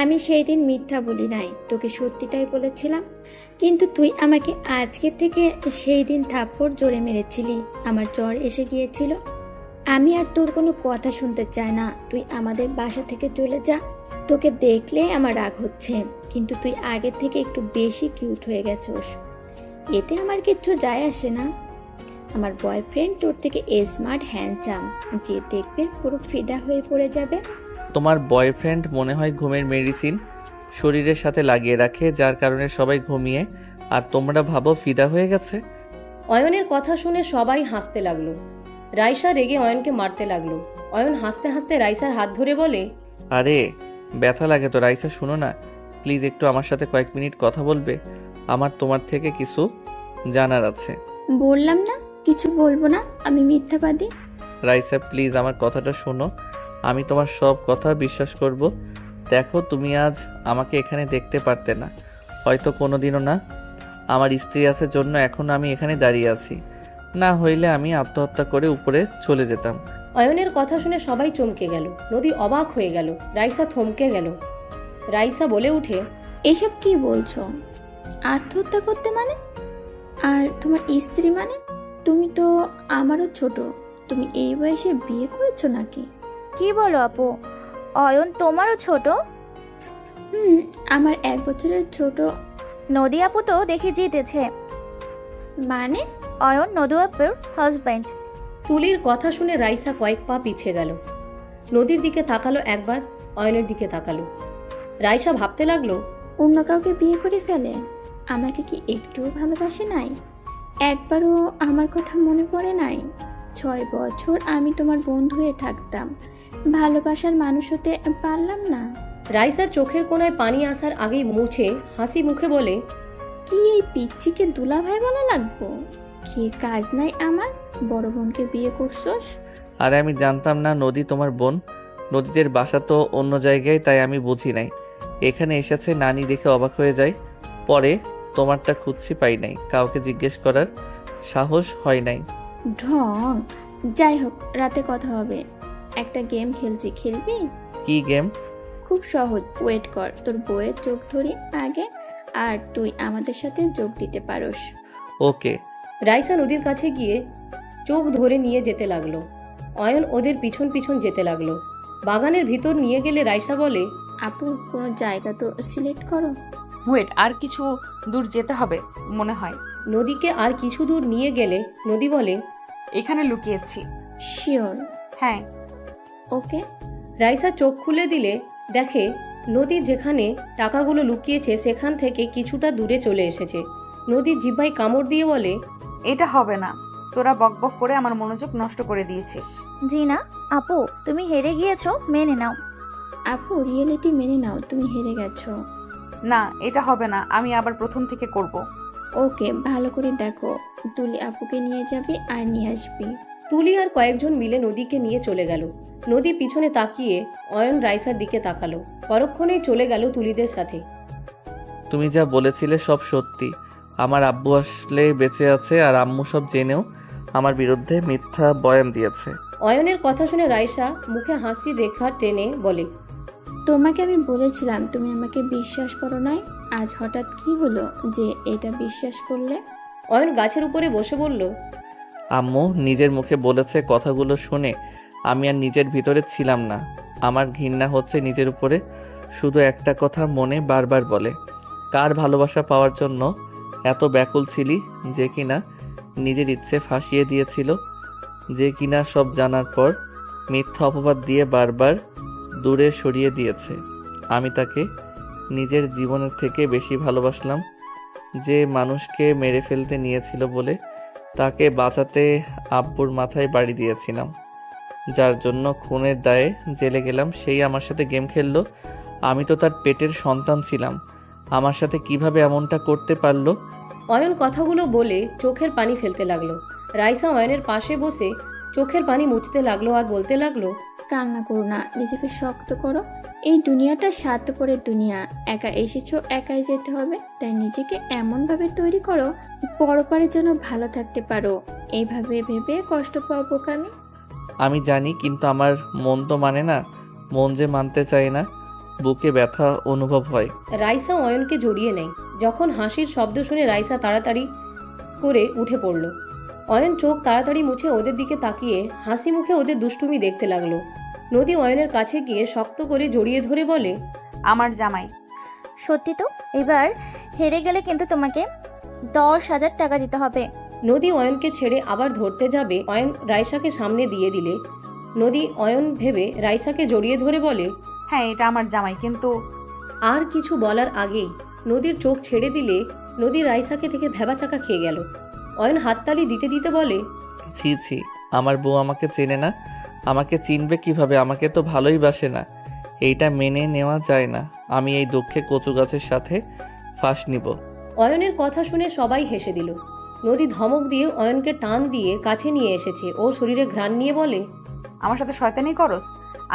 আমি সেই দিন মিথ্যা বলি নাই, তোকে সত্যিটাই বলেছিলাম। কিন্তু তুই আমাকে আজকে থেকে সেই দিন থাপ্পড় জোরে মেরেছিলি। আমার জ্বর এসে গিয়েছিল। আমি আর তোর কোনো কথা শুনতে চাই না। তুই আমাদের বাসা থেকে চলে যা। তোকে দেখলে আমার রাগ হচ্ছে, কিন্তু তুই আগের থেকে একটু বেশি কিউট হয়ে গেছোস। এতে আমার কিচ্ছু যায় আসে না। আমার বয়ফ্রেন্ড তোর থেকে স্মার্ট হ্যান্ডসাম, যে দেখবে পুরো ফিদা হয়ে পড়ে যাবে। তোমার বয়ফ্রেন্ড মনে হয় ঘুমের মেডিসিন শরীরের সাথে লাগিয়ে রাখে, যার কারণে সবাই ঘুমিয়ে আর তোমরা ভাবো ফিদা হয়ে গেছে। অয়নের কথা শুনে সবাই হাসতে লাগলো। রাইসা রেগে অয়নকে মারতে লাগলো। অয়ন হাসতে হাসতে রাইসার হাত ধরে বলে, আরে ব্যথা লাগে তো রাইসা, শুনো না, প্লিজ একটু আমার সাথে কয়েক মিনিট কথা বলবে? আমার তোমার থেকে কিছু জানার আছে। বললাম না কিছু বলবো না, আমি মিথ্যাবাদী। রাইসা প্লিজ আমার কথাটা শোনো, আমি তোমার সব কথা বিশ্বাস করব। দেখো তুমি আজ আমাকে এখানে দেখতে পারতে না, হয়তো কোনোদিনও না। আমার স্ত্রী আছে জন্য এখন আমি এখানে দাঁড়িয়ে আছি, না হইলে আমি আত্মহত্যা করে উপরে চলে যেতাম। অয়নের কথা শুনে সবাই চমকে গেল। নদী অবাক হয়ে গেল। রাইসা থমকে গেল। রাইসা বলে উঠে, এসব কি বলছো? আত্মহত্যা করতে মানে? আর তোমার স্ত্রী মানে? তুমি তো আমারও ছোট। তুমি এই বয়সে বিয়ে করেছো নাকি? কি বলো আপু, অয়ন তোমারও ছোট? আমার 1 বছরের ছোট। নদী আপু তো দেখে জিতেছে। মানে? অয়ন নদী আপুর হাজব্যান্ড। তুলির কথা শুনে রাইসা কয়েক পা পিছিয়ে গেল। নদীর দিকে তাকালো একবার, অয়নের দিকে তাকালো। রাইসা ভাবতে লাগলো, অন্য কাউকে বিয়ে করে ফেলে? আমাকে কি একটুও ভালোবাসে নাই? একবারও আমার কথা মনে পড়ে নাই? 6 বছর আমি তোমার বন্ধু হয়ে থাকতাম, ভালোবাসার মানুষ হতে পারলাম না? রাইসার চোখের কোণায় পানি আসার আগেই মুছে হাসি মুখে বলে, কি এই পিচ্চিকে দুলাভাই বলা লাগবো? কি কাজ নাই আমার? বড় বোনকে বিয়ে করছস? আরে আমি জানতাম না নদী তোমার বোন। নদীদের বাসা তো অন্য জায়গায়, তাই আমি বুঝি নাই। এখানে এসেছে নানি দেখে অবাক হয়ে যায়। পরে তোমারটা খুঁজছি, পাই নাই। কাউকে জিজ্ঞেস করার সাহস হয় নাই। ঢং। যাই হোক, রাতে কথা হবে। একটা গেম খেলছি, খেলবি? কি গেম? খুব সহজ, ওয়েট কর। তোর বইয়ের চোখ ধরি আগে, আর তুই আমাদের সাথে যোগ দিতে পারোস। ওকে। রাইসা নদীর কাছে গিয়ে চোখ ধরে নিয়ে যেতে লাগলো। অয়ন ওদের পিছন পিছন যেতে লাগলো। বাগানের ভিতর নিয়ে গেলে রাইসা বলে, আপু, কোনো জায়গা তো সিলেক্ট করো। ওয়েট, আর কিছু দূর যেতে হবে মনে হয়। নদীকে আর কিছু দূর নিয়ে গেলে নদী বলে, এখানে লুকিয়েছি। শিওর? হ্যাঁ। ওকে। রাইসা চোখ খুলে দিলে দেখে নদী যেখানে টাকাগুলো লুকিয়েছে সেখান থেকে কিছুটা দূরে চলে এসেছে। নদী জিহ্বায় কামড় দিয়ে বলে, এটা হবে না, তোরা বকবক করে আমার মনোযোগ নষ্ট করে দিয়েছিস। জিনা আপু, তুমি হেরে গিয়েছো, মেনে নাও। আপু, রিয়েলিটি মেনে নাও, তুমি হেরে গেছো। না, এটা হবে না, আমি আবার প্রথম থেকে করব। ওকে, ভালো করে দেখো। তুলি আপুকে নিয়ে যাবি আর নিয়ে আসবি। তুলি আর কয়েকজন মিলে নদীকে নিয়ে চলে গেল। নদী পিছনে তাকিয়ে অয়ন রাইসার দিকে তাকালো। পরক্ষণেই চলে গেল তুলিদের সাথে। তুমি যা বলেছিলে সব সত্যি। আমার আব্বু আসলে বেঁচে আছে, আর আম্মু সব জেনেও আমার বিরুদ্ধে মিথ্যা বয়ান দিয়েছে। অয়নের কথা শুনে রাইসা মুখে হাসির রেখা টেনে বলে, তোমাকে আমি বলেছিলাম তুমি আমাকে বিশ্বাস করো নাই। আজ হঠাৎ কি হলো যে এটা বিশ্বাস করলে? অয়ন গাছের উপরে বসে বলল, আম্মু নিজের মুখে বলেছে। কথাগুলো শুনে আমি আর নিজের ভিতরে ছিলাম না। আমার ঘৃণা হচ্ছে নিজের উপরে। শুধু একটা কথা মনে বারবার বলে, কার ভালোবাসা পাওয়ার জন্য এত ব্যাকুল ছিলি, যে কিনা নিজের ইচ্ছে ফাঁসিয়ে দিয়েছিল, যে কিনা সব জানার পর মিথ্যা অপবাদ দিয়ে বারবার দূরে সরিয়ে দিয়েছে। আমি তাকে নিজের জীবনের থেকে বেশি ভালোবাসলাম। যে মানুষকে মেরে ফেলতে নিয়েছিল বলে তাকে বাঁচাতে আব্বুর মাথায় বাড়ি দিয়েছিলাম, যার জন্য খুনের দায়ে জেলে গেলাম। সেই আমার সাথে গেম খেললো। আমি তো তার পেটের সন্তান ছিলাম। আমার সাথে কিভাবে এমনটা করতে পারলো? অয়ন কথাগুলো বলে চোখের পানি ফেলতে লাগলো। রাইসা অয়নের পাশে বসে চোখের পানি মুছতে লাগলো আর বলতে লাগলো, কান্না করো না, নিজেকে শক্ত করো। এই দুনিয়াটা স্বার্থপরের দুনিয়া। একা এসেছো, একাই যেতে হবে। তাই নিজেকে এমনভাবে তৈরি করো পরপারের জন্য ভালো থাকতে পারো। এইভাবে ভেবে কষ্ট পাও বোকামি। আমি জানি, কিন্তু আমার মন তো মানে না। মন যে মানতে চায় না, বুকে ব্যথা অনুভব হয়। রাইসা অয়নকে জড়িয়ে নেয়। যখন হাসির শব্দ শুনে রাইসা তাড়াতাড়ি করে উঠে পড়ল। অয়ন চোখ তাড়াতাড়ি মুছে ওদের দিকে তাকিয়ে হাসি মুখে ওদের দুষ্টুমি দেখতে লাগলো। নদী অয়নের কাছে গিয়ে শক্ত করে জড়িয়ে ধরে বলে, আমার জামাই। সত্যি তো? এবার হেরে গেলে কিন্তু তোমাকে 10,000 টাকা দিতে হবে। নদী অয়নকে ছেড়ে আবার ধরতে যাবে। অয়ন রাইসাকে সামনে দিয়ে দিলে নদী অয়ন ভেবে রাইসাকে জড়িয়ে ধরে বলে, হ্যাঁ, এটা আমার জামাই, কিন্তু আর কিছু বলার আগেই নদীর চোখ ছেড়ে দিলে নদী রাইসাকে থেকে ভেবাচাকা খেয়ে গেল। অয়ন হাততালি দিতে দিতে বলে, ছি ছি, আমার বউ আমাকে চেনে না। আমাকে চিনবে কিভাবে? আমাকে তো ভালোই বাসে না। এইটা মেনে নেওয়া যায় না। আমি এই দুঃখে কচু গাছের সাথে ফাঁস নিব। অয়নের কথা শুনে সবাই হেসে দিল। নদী ধমক দিয়ে অয়নকে টান দিয়ে কাছে নিয়ে এসেছে। ওর শরীরে ঘ্রাণ নিয়ে বলে, আমার সাথে শয়তানি করস?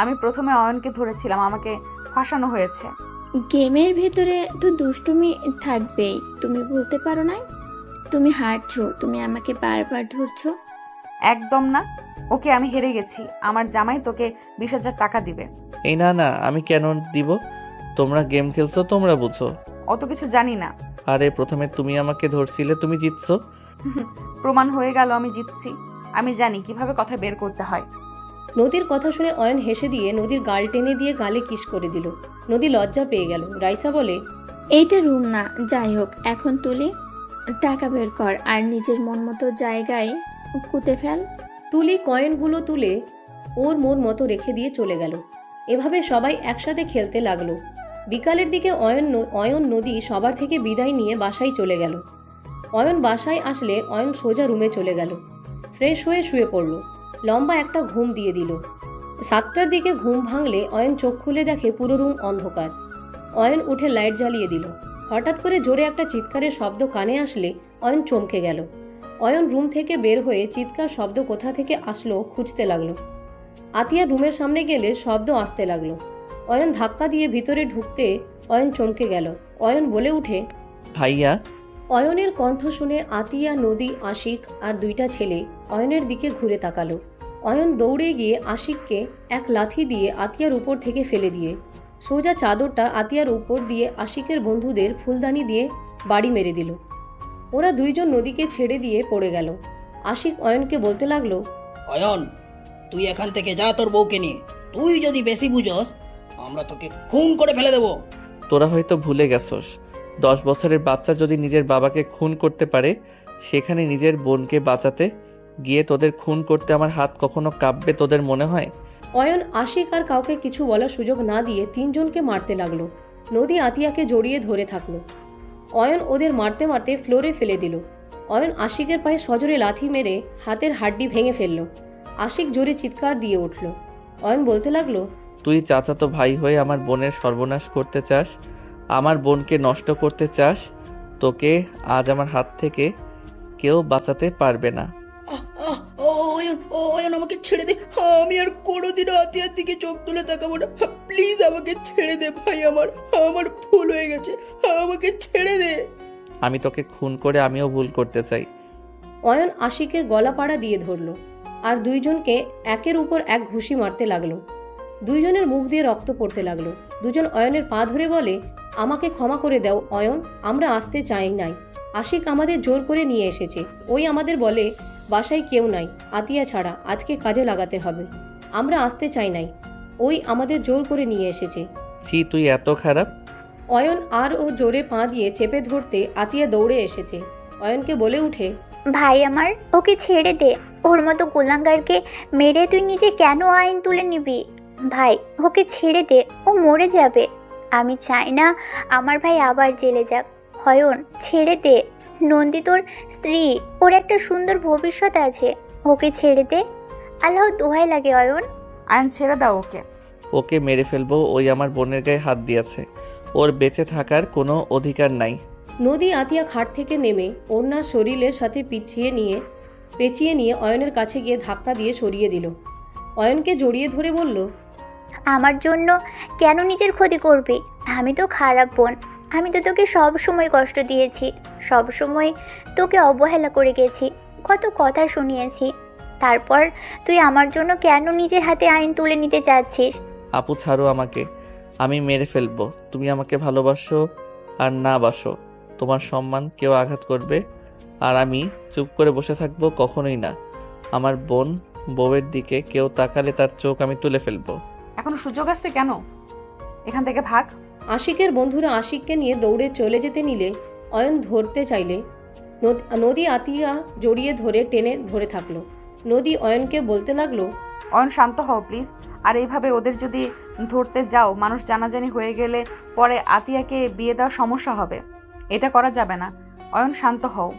আমি প্রথমে অয়নকে ধরেছিলাম, আমাকে ফাঁসানো হয়েছে। গেমের ভেতরে তো দুষ্টুমি থাকবেই, তুমি বলতে পারো না? তুমি হারছো, তুমি আমাকে বারবার ধরছো। একদম না। ওকে, আমি হেরে গেছি। আমার জামাই তোকে 20,000 টাকা দিবে। এই না না, আমি কেন দিব? তোমরা গেম খেলছো, তোমরা বুঝো। অত কিছু জানি না। আরে প্রথমে তুমি আমাকে ধরছিলে, তুমি জিতছো। প্রমাণ হয়ে গেল আমি জিতছি। আমি জানি কিভাবে কথা বের করতে হয়। নদীর কথা শুনে অয়ন হেসে দিয়ে নদীর গাল টেনে দিয়ে গালে কিস করে দিল। নদী লজ্জা পেয়ে গেল। রাইসা বলে, এইটা রুম না, যাই হোক এখন তুলি টাকা বের কর আর নিজের মন মতো জায়গায় কুতে ফেল। তুলি কয়েনগুলো তুলে ওর মন মতো রেখে দিয়ে চলে গেল। এভাবে সবাই একসাথে খেলতে লাগলো। বিকালের দিকে অয়ন নদী সবার থেকে বিদায় নিয়ে বাসায় চলে গেল। অয়ন বাসায় আসলে অয়ন সোজা রুমে চলে গেল। ফ্রেশ হয়ে শুয়ে পড়ল। লম্বা একটা ঘুম দিয়ে দিল। 7টার দিকে ঘুম ভাঙলে অয়ন চোখ খুলে দেখে পুরো রুম অন্ধকার। অয়ন উঠে লাইট জ্বালিয়ে দিল। হঠাৎ করে জোরে একটা চিৎকারের শব্দ কানে আসলে অয়ন চমকে গেল। অয়ন রুম থেকে বের হয়ে চিৎকার শব্দ কোথা থেকে আসলো খুঁজতে লাগলো। আতিয়া রুমের সামনে গেলে শব্দ আসতে লাগলো। অয়ন ধাক্কা দিয়ে ভিতরে ঢুকতে অয়ন চমকে গেল। অয়ন বলে উঠে, ভাইয়া। অয়নের কণ্ঠ শুনে আতিয়া, নদী, আশিক আর 2টা ছেলে অয়নের দিকে ঘুরে তাকালো। অয়ন দৌড়ে গিয়ে আশিককে এক লাথি দিয়ে আতিয়ার উপর থেকে ফেলে দিয়ে সোজা চাদরটা আতিয়ার উপর দিয়ে আশিকের বন্ধুদের ফুলদানি দিয়ে বাড়ি মেরে দিল। ওরা 2জন নদীকে ছেড়ে দিয়ে পড়ে গেল। আশিক অয়নকে বলতে লাগলো, অয়ন, তুই এখান থেকে যা তোর বউকে নিয়ে। তুই যদি বেশি বুঝস, আমরা তোকে খুন করে ফেলে দেবো। তোরা হয়তো ভুলে গেছস, 10 বছরের বাচ্চা যদি নিজের বাবাকে খুন করতে পারে, সেখানে নিজের বোনকে বাঁচাতে গিয়ে তোদের খুন করতে আমার হাত কখনো কাঁপবে তোদের মনে হয়? অয়ন আশিক আর কাউকে কিছু বলার সুযোগ না দিয়ে 3জনকে মারতে লাগলো। নদী আতিয়াকে জড়িয়ে ধরে থাকলো। অয়ন ওদের মারতে মারতে ফ্লোরে ফেলে দিল। অয়ন আশিকের পায়ে সজোরে লাথি মেরে হাতের হাড্ডি ভেঙে ফেলল। আশিক জোরে চিৎকার দিয়ে উঠল। অয়ন বলতে লাগলো, তুই চাচাতো ভাই হয়ে আমার বোনের সর্বনাশ করতে চাস, আমার বোনকে নষ্ট করতে চাস। তোকে আজ আমার হাত থেকে কেউ বাঁচাতে পারবে না। অয়ন, আমাকে ছেড়ে দে। আমি আর কোনোদিনও আতিয়ার দিকে চোখ তুলে তাকাবো না। প্লিজ আমাকে ছেড়ে দে ভাই, আমার ভুল হয়ে গেছে। আমাকে ছেড়ে দে। আমি তোকে খুন করে আমিও ভুল করতে চাই। অয়ন আশিকের গলাপাড়া দিয়ে ধরল আর 2জনকে একের উপর এক ঘুষি মারতে লাগলো। 2জনের মুখ দিয়ে রক্ত পড়তে লাগলো। 2জন অয়নের পা ধরে বলে, আমাকে ক্ষমা করে দাও অয়ন, আমরা আসতে চাই নাই। আশিক আমাদের জোর করে নিয়ে এসেছে। ওই আমাদের বলে বাসায় কেউ নাই আতিয়া ছাড়া, আজকে কাজে লাগাতে হবে। আমরা আসতে চাই নাই, ওই আমাদের জোর করে নিয়ে এসেছে। ছি, তুই এত খারাপ। অয়ন আর ও জোরে পা দিয়ে চেপে ধরতে আতিয়া দৌড়ে এসেছে। অয়নকে বলে উঠে, ভাই আমার, ওকে ছেড়ে দে। ওর মতো গোলাঙ্গারকে মেরে তুই নিজে কেন আইন তুলে নিবি? ভাই, ওকে ছেড়ে দে, ও মরে যাবে। আমি চাই না আমার ভাই আবার জেলে যাক। অয়ন, ছেড়ে দে। নন্দী তোর স্ত্রী, ওর একটা সুন্দর ভবিষ্যৎ আছে। ওকে ছেড়ে দে, আল্লাহ দোহাই লাগে অয়ন। আয়ন, ছেড়ে দাও ওকে। ওকে মেরে ফেলবো, ওই আমার বোনের গায়ে হাত দিয়েছে। ওর বেঁচে থাকার কোনো অধিকার নাই। নদী আতিয়া খাট থেকে নেমে ওড়নার শরীরের সাথে পেঁচিয়ে নিয়ে অয়নের কাছে গিয়ে ধাক্কা দিয়ে সরিয়ে দিল। অয়নকে জড়িয়ে ধরে বলল, আমার জন্য কেন নিজের ক্ষতি করবি? আমি তো খারাপ বোন। আমি তো তোকে সব সময় কষ্ট দিয়েছি, সব সময় তোকে অবহেলা করে গেছি, কত কথা শুনিয়েছি। তারপর তুই আমার জন্য কেন নিজের হাতে আইন তুলে নিতে চাচ্ছিস? আপু ছাড়ো আমাকে, আমি মেরে ফেলবো। তুমি আমাকে ভালোবাসো আর না বাসো, তোমার সম্মান কেউ আঘাত করবে আর আমি চুপ করে বসে থাকবো? কখনোই না। আমার বউয়ের দিকে কেউ তাকালে তার চোখ আমি তুলে ফেলবো। এখনো সুযোগ আছে, কেন? এখান থেকে ভাগ। আশিকের বন্ধুরা আশিককে নিয়ে দৌড়ে চলে যেতে নিলে অয়ন ধরতে চাইলে নদী আতিয়া জড়িয়ে ধরে টেনে ধরে থাকলো। নদী অয়নকে বলতে লাগলো, অয়ন, শান্ত হও প্লিজ। আর এইভাবে ওদের যদি ধরতে যাও, মানুষ জানাজানি হয়ে গেলে পরে আতিয়াকে বিয়ে দেওয়ার সমস্যা হবে। এটা করা যাবে না। অয়ন, শান্ত হও।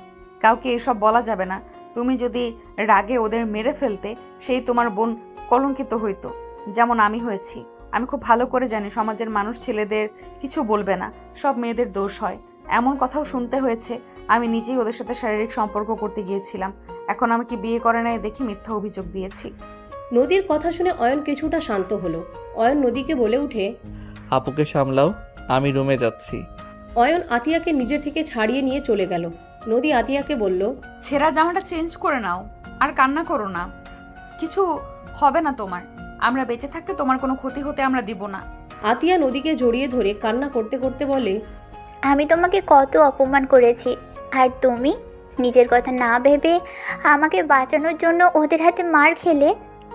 কাউকে এসব বলা যাবে না। তুমি যদি রাগে ওদের মেরে ফেলতে, সেই তোমার বোন কলঙ্কিত হইতো, যেমন আমি হয়েছি। আমি খুব ভালো করে জানি সমাজের মানুষ ছেলেদের কিছু বলবে না, সব মেয়েদের দোষ হয়। এমন কথাও শুনতে হয়েছে। আমি নিজেই ওদের সাথে শারীরিক সম্পর্ক করতে গিয়েছিলাম। এখন আমাকে বিয়ে করে নাই দেখে মিথ্যা অভিযোগ দিয়েছি। নদীর কথা শুনে অয়ন কিছুটা শান্ত হলো। অয়ন নদীকে বলে উঠে, আপুকে সামলাও, আমি রুমে যাচ্ছি। অয়ন আতিয়াকে নিজের থেকে ছাড়িয়ে নিয়ে চলে গেল। নদী আতিয়াকে বলল, ছেঁড়া জামাটা চেঞ্জ করে নাও, আর কান্না করো না, কিছু হবে না তোমার। আমরা বেঁচে থাকতে তোমার কোনো ক্ষতি হতে আমরা দিব না। আতিয়া নদীকে জড়িয়ে ধরে কান্না করতে করতে বলে, আমি তোমাকে কত অপমান করেছি, আর তুমি নিজের কথা না ভেবে আমাকে বাঁচানোর জন্য ওদের হাতে মার খেলে।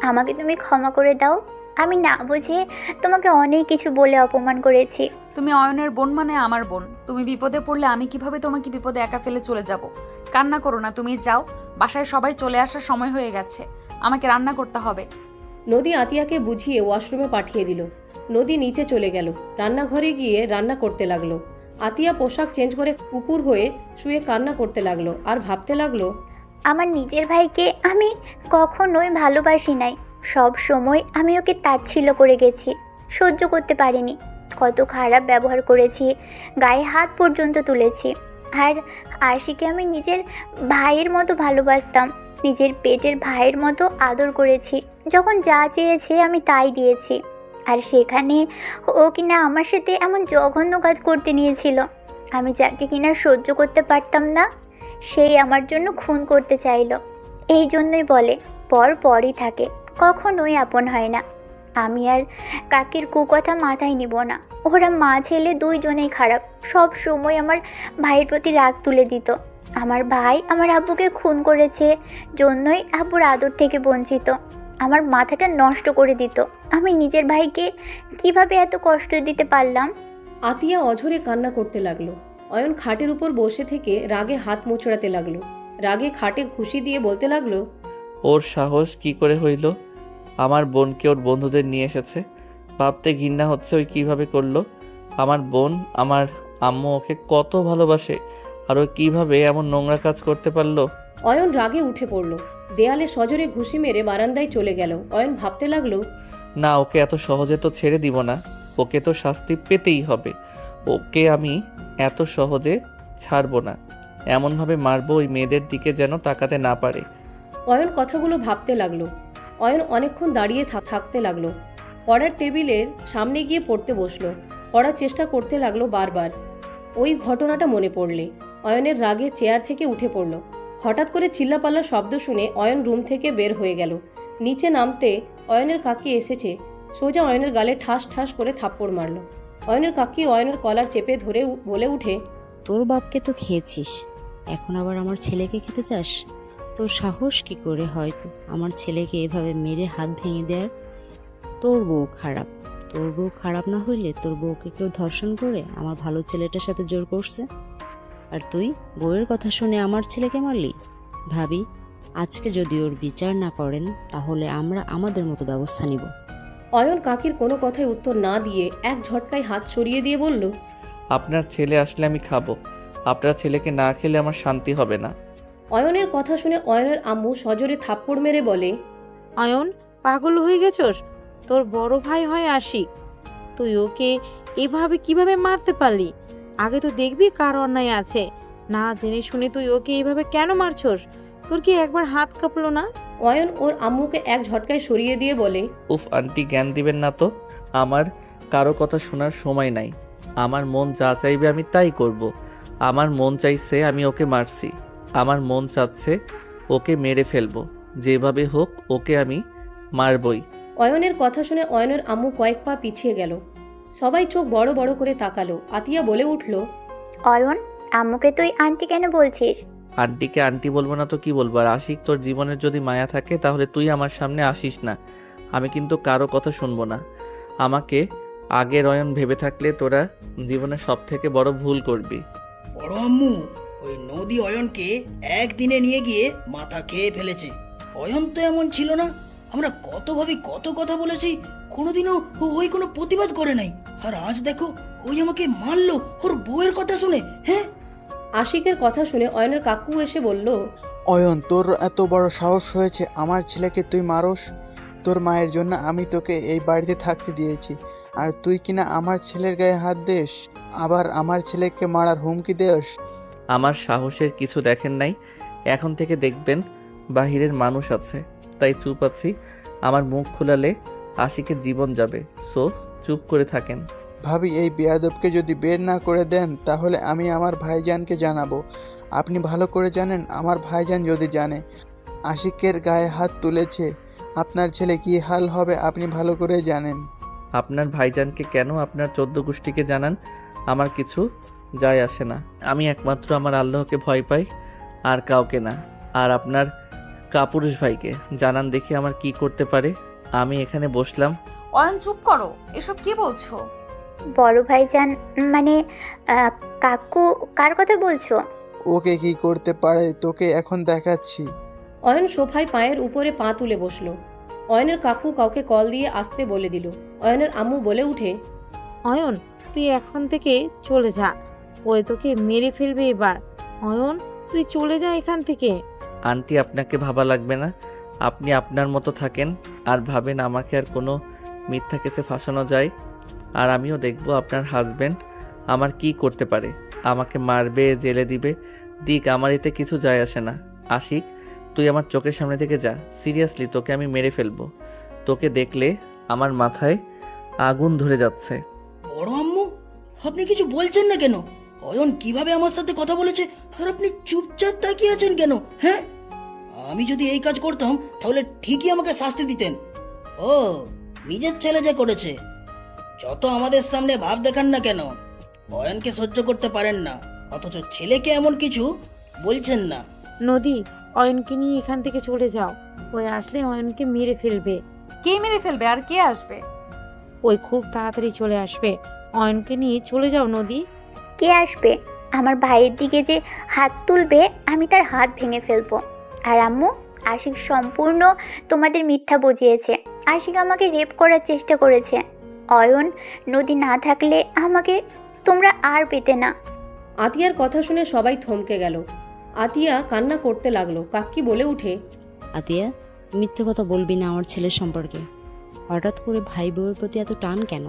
আমাকে তুমি ক্ষমা করে দাও। আমি না বুঝে তোমাকে অনেক কিছু বলে অপমান করেছি। তুমি অয়নের বোন মানে আমার বোন। তুমি বিপদে পড়লে আমি কিভাবে তোমাকে বিপদে একা ফেলে চলে যাব? কান্না করো না, তুমি যাও, বাসায় সবাই চলে আসার সময় হয়ে গেছে, আমাকে রান্না করতে হবে। নদী আতিয়াকে বুঝিয়ে ওয়াশরুমে পাঠিয়ে দিল। নদী নিচে চলে গেল, রান্নাঘরে গিয়ে রান্না করতে লাগলো। আতিয়া পোশাক চেঞ্জ করে কুকুর হয়ে শুয়ে কান্না করতে লাগলো আর ভাবতে লাগলো, আমার নিজের ভাইকে আমি কখনোই ভালোবাসি নাই। সব সময় আমি ওকে তাচ্ছিল্য করে গেছি, সহ্য করতে পারিনি। কত খারাপ ব্যবহার করেছি, গায়ে হাত পর্যন্ত তুলেছি। আর আশিকে আমি নিজের ভাইয়ের মতো ভালোবাসতাম, নিজের পেটের ভাইয়ের মতো আদর করেছি। যখন যা চেয়েছে আমি তাই দিয়েছি। আর সেখানে ও কিনা আমার সাথে এমন জঘন্য কাজ করতে নিয়েছিল। আমি যাকে কিনা সহ্য করতে পারতাম না, সেই আমার জন্য খুন করতে চাইলো। এই জন্যই বলে পর পরই থাকে, কখনোই আপন হয় না। আমি আর কাকির কুকথা মাথায় নিব না। ওরা মা ছেলে দুইজনেই খারাপ, সব সময় আমার ভাইয়ের প্রতি রাগ তুলে দিত। আমার ভাই আমার আব্বুকে খুন করেছে জন্যই আব্বুর আদর থেকে বঞ্চিত। আমার মাথাটা নষ্ট করে দিত। আমি নিজের ভাইকে কিভাবে এত কষ্ট দিতে পারলাম? আতিয়া অঝরে কান্না করতে লাগলো। অয়ন খাটের উপর বসে থেকে রাগে হাত মোচড়াতে লাগলো। রাগে খাটে ঘুষি দিয়ে বলতে লাগলো, ওর সাহস কি করে হইল? আমার বোনকে ওর বন্ধুদের নিয়ে এসেছে, ভাবতে ঘৃণা হচ্ছে ওই কিভাবে করলো। আমার বোন, আমার আম্মু ওকে কত ভালোবাসে, আর ও কিভাবে এমন নোংরা কাজ করতে পারলো? অয়ন রাগে উঠে পড়ল, দেয়ালে সজোরে ঘুষি মেরে বারান্দায় চলে গেল। অয়ন ভাবতে লাগলো, না, ওকে এত সহজে তো ছেড়ে দিব না, ওকে তো শাস্তি পেতেই হবে। ওকে আমি এত সহজে ছাড়বো না, এমনভাবে মারবো ওই মেয়েদের দিকে যেন তাকাতে না পারে। অয়ন কথাগুলো ভাবতে লাগলো। অয়ন অনেকক্ষণ দাঁড়িয়ে থাকতে লাগলো। পড়ার টেবিলের সামনে গিয়ে পড়তে বসলো। পড়ার চেষ্টা করতে লাগলো বারবার। ওই ঘটনাটা মনে পড়লে অয়নের রাগে চেয়ার থেকে উঠে পড়ল। হঠাৎ করে চিল্লাপাল্লার শব্দ শুনে অয়ন রুম থেকে বের হয়ে গেল। নিচে নামতে অয়নের কাকি এসেছে, সোজা অয়নের গালে ঠাস ঠাস করে থাপ্পড় মারল। অয়নের কাকি অয়নের কলার চেপে ধরে বলে উঠে, তোর বাপকে তো খেয়েছিস, এখন আবার আমার ছেলেকে খেতে চাস? তোর সাহস কি করে হয়তো আমার ছেলেকে এভাবে মেরে হাত ভেঙে দেওয়ার? তোর বউ খারাপ। তোর বউ খারাপ না হইলে তোর বউকে কেউ ধর্ষণ করে আমার ভালো ছেলেটার সাথে জোর করছে, আর তুই বউয়ের কথা শুনে আমার ছেলেকে মারলি? ভাবি, আজকে যদি ওর বিচার না করেন তাহলে আমরা আমাদের মতো ব্যবস্থা নিব। অয়ন কাকির কোনো কথায় উত্তর না দিয়ে এক ঝটকায় হাত সরিয়ে দিয়ে বলল, আপনার ছেলে আসলে আমি খাবো, আপনার ছেলেকে না খেলে আমার শান্তি হবে না। অয়নের কথা শুনে অয়নের আম্মু সজোরে থাপ্পড় মেরে বলে, অয়ন, পাগল হয়ে গেছস? তোর বড় ভাই হয় আশিক, তুই ওকে এভাবে কিভাবে মারতে পারলি? আগে তো দেখবি কার অন্যায় আছে, না জেনে শুনে তুই ওকে এইভাবে কেন মারছস? তোর কি একবার হাত কাঁপলো না? অয়ন ওর আম্মুকে এক ঝটকায় সরিয়ে দিয়ে বলে, উফ আন্টি, জ্ঞান দিবেন না তো। আমার কারো কথা শোনার সময় নাই। আমার মন যা চাইবে আমি তাই করব। আমার মন চাইছে আমি ওকে মারছি, আমার মন চাচ্ছে ওকে মেরে ফেলবো, যেভাবে হোক ওকে আমি মারবই। অয়নের কথা শুনে অয়নের আম্মু কয়েক পা পিছিয়ে গেল। সবাই চোখ বড় বড় করে তাকালো। আতিয়া বলে উঠল, অয়ন, আম্মুকে তুই আন্টি কেন বলছিস? আন্টিকে আন্টি বলবো না তো কি বলবো? আর আশিক, তোর জীবনের যদি মায়া থাকে তাহলে তুই আমার সামনে আসিস না। আমি কিন্তু কারো কথা শুনবো না। আমাকে আগের অয়ন ভেবে থাকলে তোরা জীবনে সব থেকে বড় ভুল করবি। বড় আম্মু, ওই নদী অয়নকে একদিনে নিয়ে গিয়ে মাথা খেয়ে ফেলেছে। অয়ন তো এমন ছিল না। আমরা কত ভাবি, কত কথা বলেছি, কোনোদিনও ওই কোনো প্রতিবাদ করে নাই। আর আজ দেখো, ওই আমাকে মারলো ওর বউয়ের কথা শুনে। হ্যাঁ, আশিকের কথা শুনে অয়নের কাকু এসে বলল, অয়ন, তোর এত বড় সাহস হয়েছে আমার ছেলেকে তুই মারস? তোর মায়ের জন্য আমি তোকে এই বাড়িতে থাকতে দিয়েছি, আর তুই কিনা আমার ছেলের গায়ে হাত দিস, আবার আমার ছেলেকে মারার হুমকি দেস? আমার সাহসের কিছু দেখেন নাই, এখন থেকে দেখবেন বাহিরের মানুষ আছে, তাই চুপ আছি। আমার মুখ খোলালে আশিকের জীবন যাবে, সো চুপ করে থাকেন। ভাবি, এই বেয়াদবকে যদি বের না করে দেন তাহলে আমি আমার ভাইজানকে জানাবো। আপনি ভালো করে জানেন, আমার ভাইজান যদি জানে আশিকের গায়ে হাত তুলেছে, আপনার ছেলে কী হাল হবে আপনি ভালো করে জানেন। আপনার ভাইজানকে কেন আপনার 14 গোষ্ঠীকে জানান, আমার কিছু যায় আসে না। আমি একমাত্র আমার আল্লাহকে ভয় পাই, আর কাউকে না। আর আপনার কাপুরুষ ভাইকে জানান দেখি আমার কি করতে পারে। আমি এখানে বসলাম। অয়ন চুপ করো, এসব কি বলছো? বড় ভাইজান মানে কাকু, কার কথা বলছো? ওকে কি করতে পারে তোকে এখন দেখাচ্ছি। অয়ন সোফায় পায়ের উপরে পা তুলে বসলো। অয়নের কাকু কাউকে কল দিয়ে আসতে বলে দিল। অয়নের আম্মু বলে উঠে, অয়ন তুই এখন থেকে চলে যা, ওই তোকে মেরে ফেলবে এবার। অয়ন তুই চলে যা এখান থেকে। আন্টি, আপনাকে ভাবা লাগবে না। আপনি আপনার মতো থাকেন আর ভাবেন আমাকে আর কোনো মিথ্যা কেসে ফাঁসানো যায়। আর আমিও দেখব আপনার হাজব্যান্ড আমার কি করতে পারে। আমাকে মারবে, জেলে দিবে, দিক, আমার এতে কিছু যায় আসে না। আশিক, তুই আমার চোখের সামনে থেকে যা। সিরিয়াসলি, তোকে আমি মেরে ফেলবো। তোকে দেখলে আমার মাথায় আগুন ধরে যাচ্ছে। বড় আম্মু, আপনি কিছু বলছেন না কেন? অয়ন কিভাবে আমার সাথে কথা বলেছে আর আপনি চুপচাপ তাকিয়ে আছেন কেন? হ্যাঁ, আমি যদি এই কাজ করতাম তাহলে ঠিকই আমাকে শাস্তি দিতেন। ও, নিজের ছেলে যে করেছে, যত আমাদের সামনে ভাব দেখান না কেন, অয়নকে সহ্য করতে পারেন না, অথচ ছেলেকে এমন কিছু বলছেন না। নদী, অয়নকে নিয়ে এখান থেকে চলে যাও, ওই আসলে অয়নকে মেরে ফেলবে। কে মেরে ফেলবে আর কে আসবে? ওই খুব তাড়াতাড়ি চলে আসবে, অয়নকে নিয়ে চলে যাও নদী। কে আসবে? আমার ভাইয়ের দিকে যে হাত তুলবে আমি তার হাত ভেঙে ফেলবো। আর আম্মু, আশিক সম্পূর্ণ তোমাদের মিথ্যা বুঝিয়েছে। আশিক আমাকে রেপ করার চেষ্টা করেছে। অয়ন, নদী না থাকলে আমাকে তোমরা আর পেতে না। আতিয়ার কথা শুনে সবাই থমকে গেল। আতিয়া কান্না করতে লাগলো। কাক্কি বলে উঠে, আতিয়া, মিথ্যে কথা বলবি না আমার ছেলের সম্পর্কে। হঠাৎ করে ভাই বউয়ের প্রতি এত টান কেন?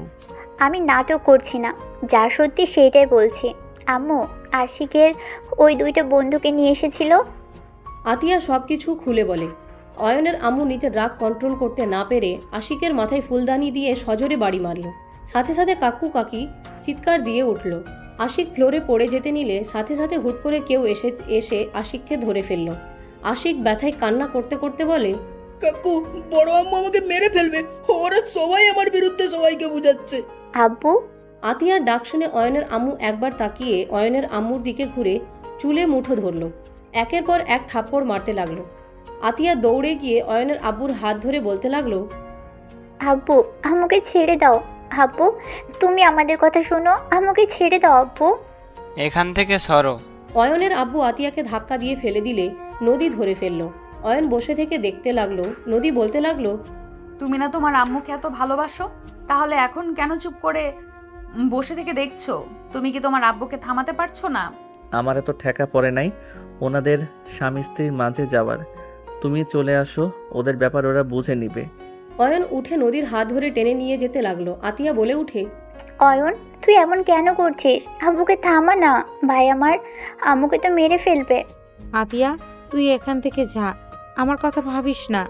আমি নাটক করছি না, যা সত্যি সেইটাই বলছি। আম্মু, আশিকের ওই দুইটা বন্ধুকে নিয়ে এসেছিল। আতিয়া সব কিছু খুলে বলে। অয়নের আম্মু নিজের রাগ কন্ট্রোল করতে না পেরে আশিকের মাথায় ফুলদানি দিয়ে সজোরে বাড়ি মারল। সাথে সাথে কাকু কাকি চিৎকার দিয়ে উঠল। আশিক ফ্লোরে পড়ে যেতে নিলে সাথে সাথে হুট করে কেউ এসে আশিককে ধরে ফেলল। আশিক ব্যথায় কান্না করতে করতে বলে, কাকু, বড় আম্মু আমাকে মেরে ফেলবে, ওরা সবাই আমার বিরুদ্ধে সবাইকে বুঝাচ্ছে। আব্বু। আতিয়ার ডাক শুনে অয়নের আম্মু একবার তাকিয়ে অয়নের আম্মুর দিকে ঘুরে চুলে মুঠো ধরল। একের পর এক থাপ্পড় মারতে লাগলো। আতিয়া দৌড়ে গিয়ে অয়নের আব্বুর হাত ধরে বলতে লাগলো, আব্বু, আমাকে ছেড়ে দাও। আব্বু, তুমি আমাদের কথা শোনো, আমাকে ছেড়ে দাও আব্বু। এখান থেকে সরো। অয়নের আব্বু আতিয়াকে ধাক্কা দিয়ে ফেলে দিলে নদী ধরে ফেললো। অয়ন বসে থেকে দেখতে লাগলো। নদী বলতে লাগলো, তুমি না তোমার আম্মুকে এত ভালোবাসো, তাহলে এখন কেন চুপ করে বসে থেকে দেখছো? তুমি কি তোমার আব্বুকে থামাতে পারছো না? আমার এত ঠেকা পড়ে নাই ওনাদের স্বামী স্ত্রীর মাঝে যাওয়ার। তুমি চলে আসো, ওদের ব্যাপার ওরা বুঝে নিবে। অয়ন উঠে নদীর হাত ধরে টেনে নিয়ে যেতে লাগলো। আতিয়া বলে উঠে, অয়ন, তুই এমন কেন করছিস? আব্বুকে থামা না, ভাই আমার আম্মুকে তো মেরে ফেলবে। আতিয়া, তুই এখান থেকে যা, আমার কথা ভাবিস না।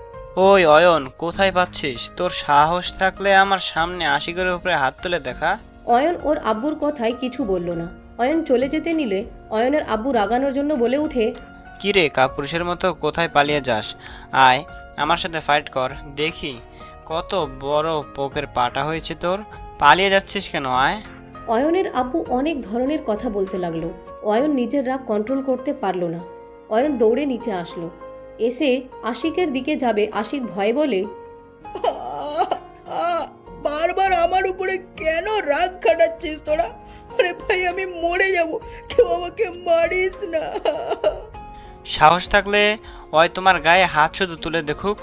ওই অয়ন, কোথায় পাচ্ছিস? তোর সাহস থাকলে আমার সামনে আশিকের উপরে হাত তুলে দেখা। অয়ন ওর আব্বুর কথায় কিছু বলল না। অয়ন চলে যেতে নিলে অয়নের আব্বু রাগানোর জন্য বলে উঠে, কিরে, কাপুরুষের মতো কোথায় পালিয়ে যাস? আয় আমার সাথে ফাইট কর, দেখি কত বড় পোকের পাটা হয়েছে তোর। পালিয়ে যাচ্ছিস কেন? আয়। অয়নের আব্বু অনেক ধরনের কথা বলতে লাগলো। অয়ন নিজের রাগ কন্ট্রোল করতে পারল না। অয়ন দৌড়ে নিচে আসলো। এসে আশিকের দিকে যাবে। আশিক ভয়ে বলে, বারবার আমার উপরে কেন রাগ খাটাচ্ছিস তোরা? আরে ভাই, আমি মরে যাব, কেউ আমাকে মারিস না। সাহস থাকলে ওই তোমার গায়ে হাত শুধু তুলে দেখুক।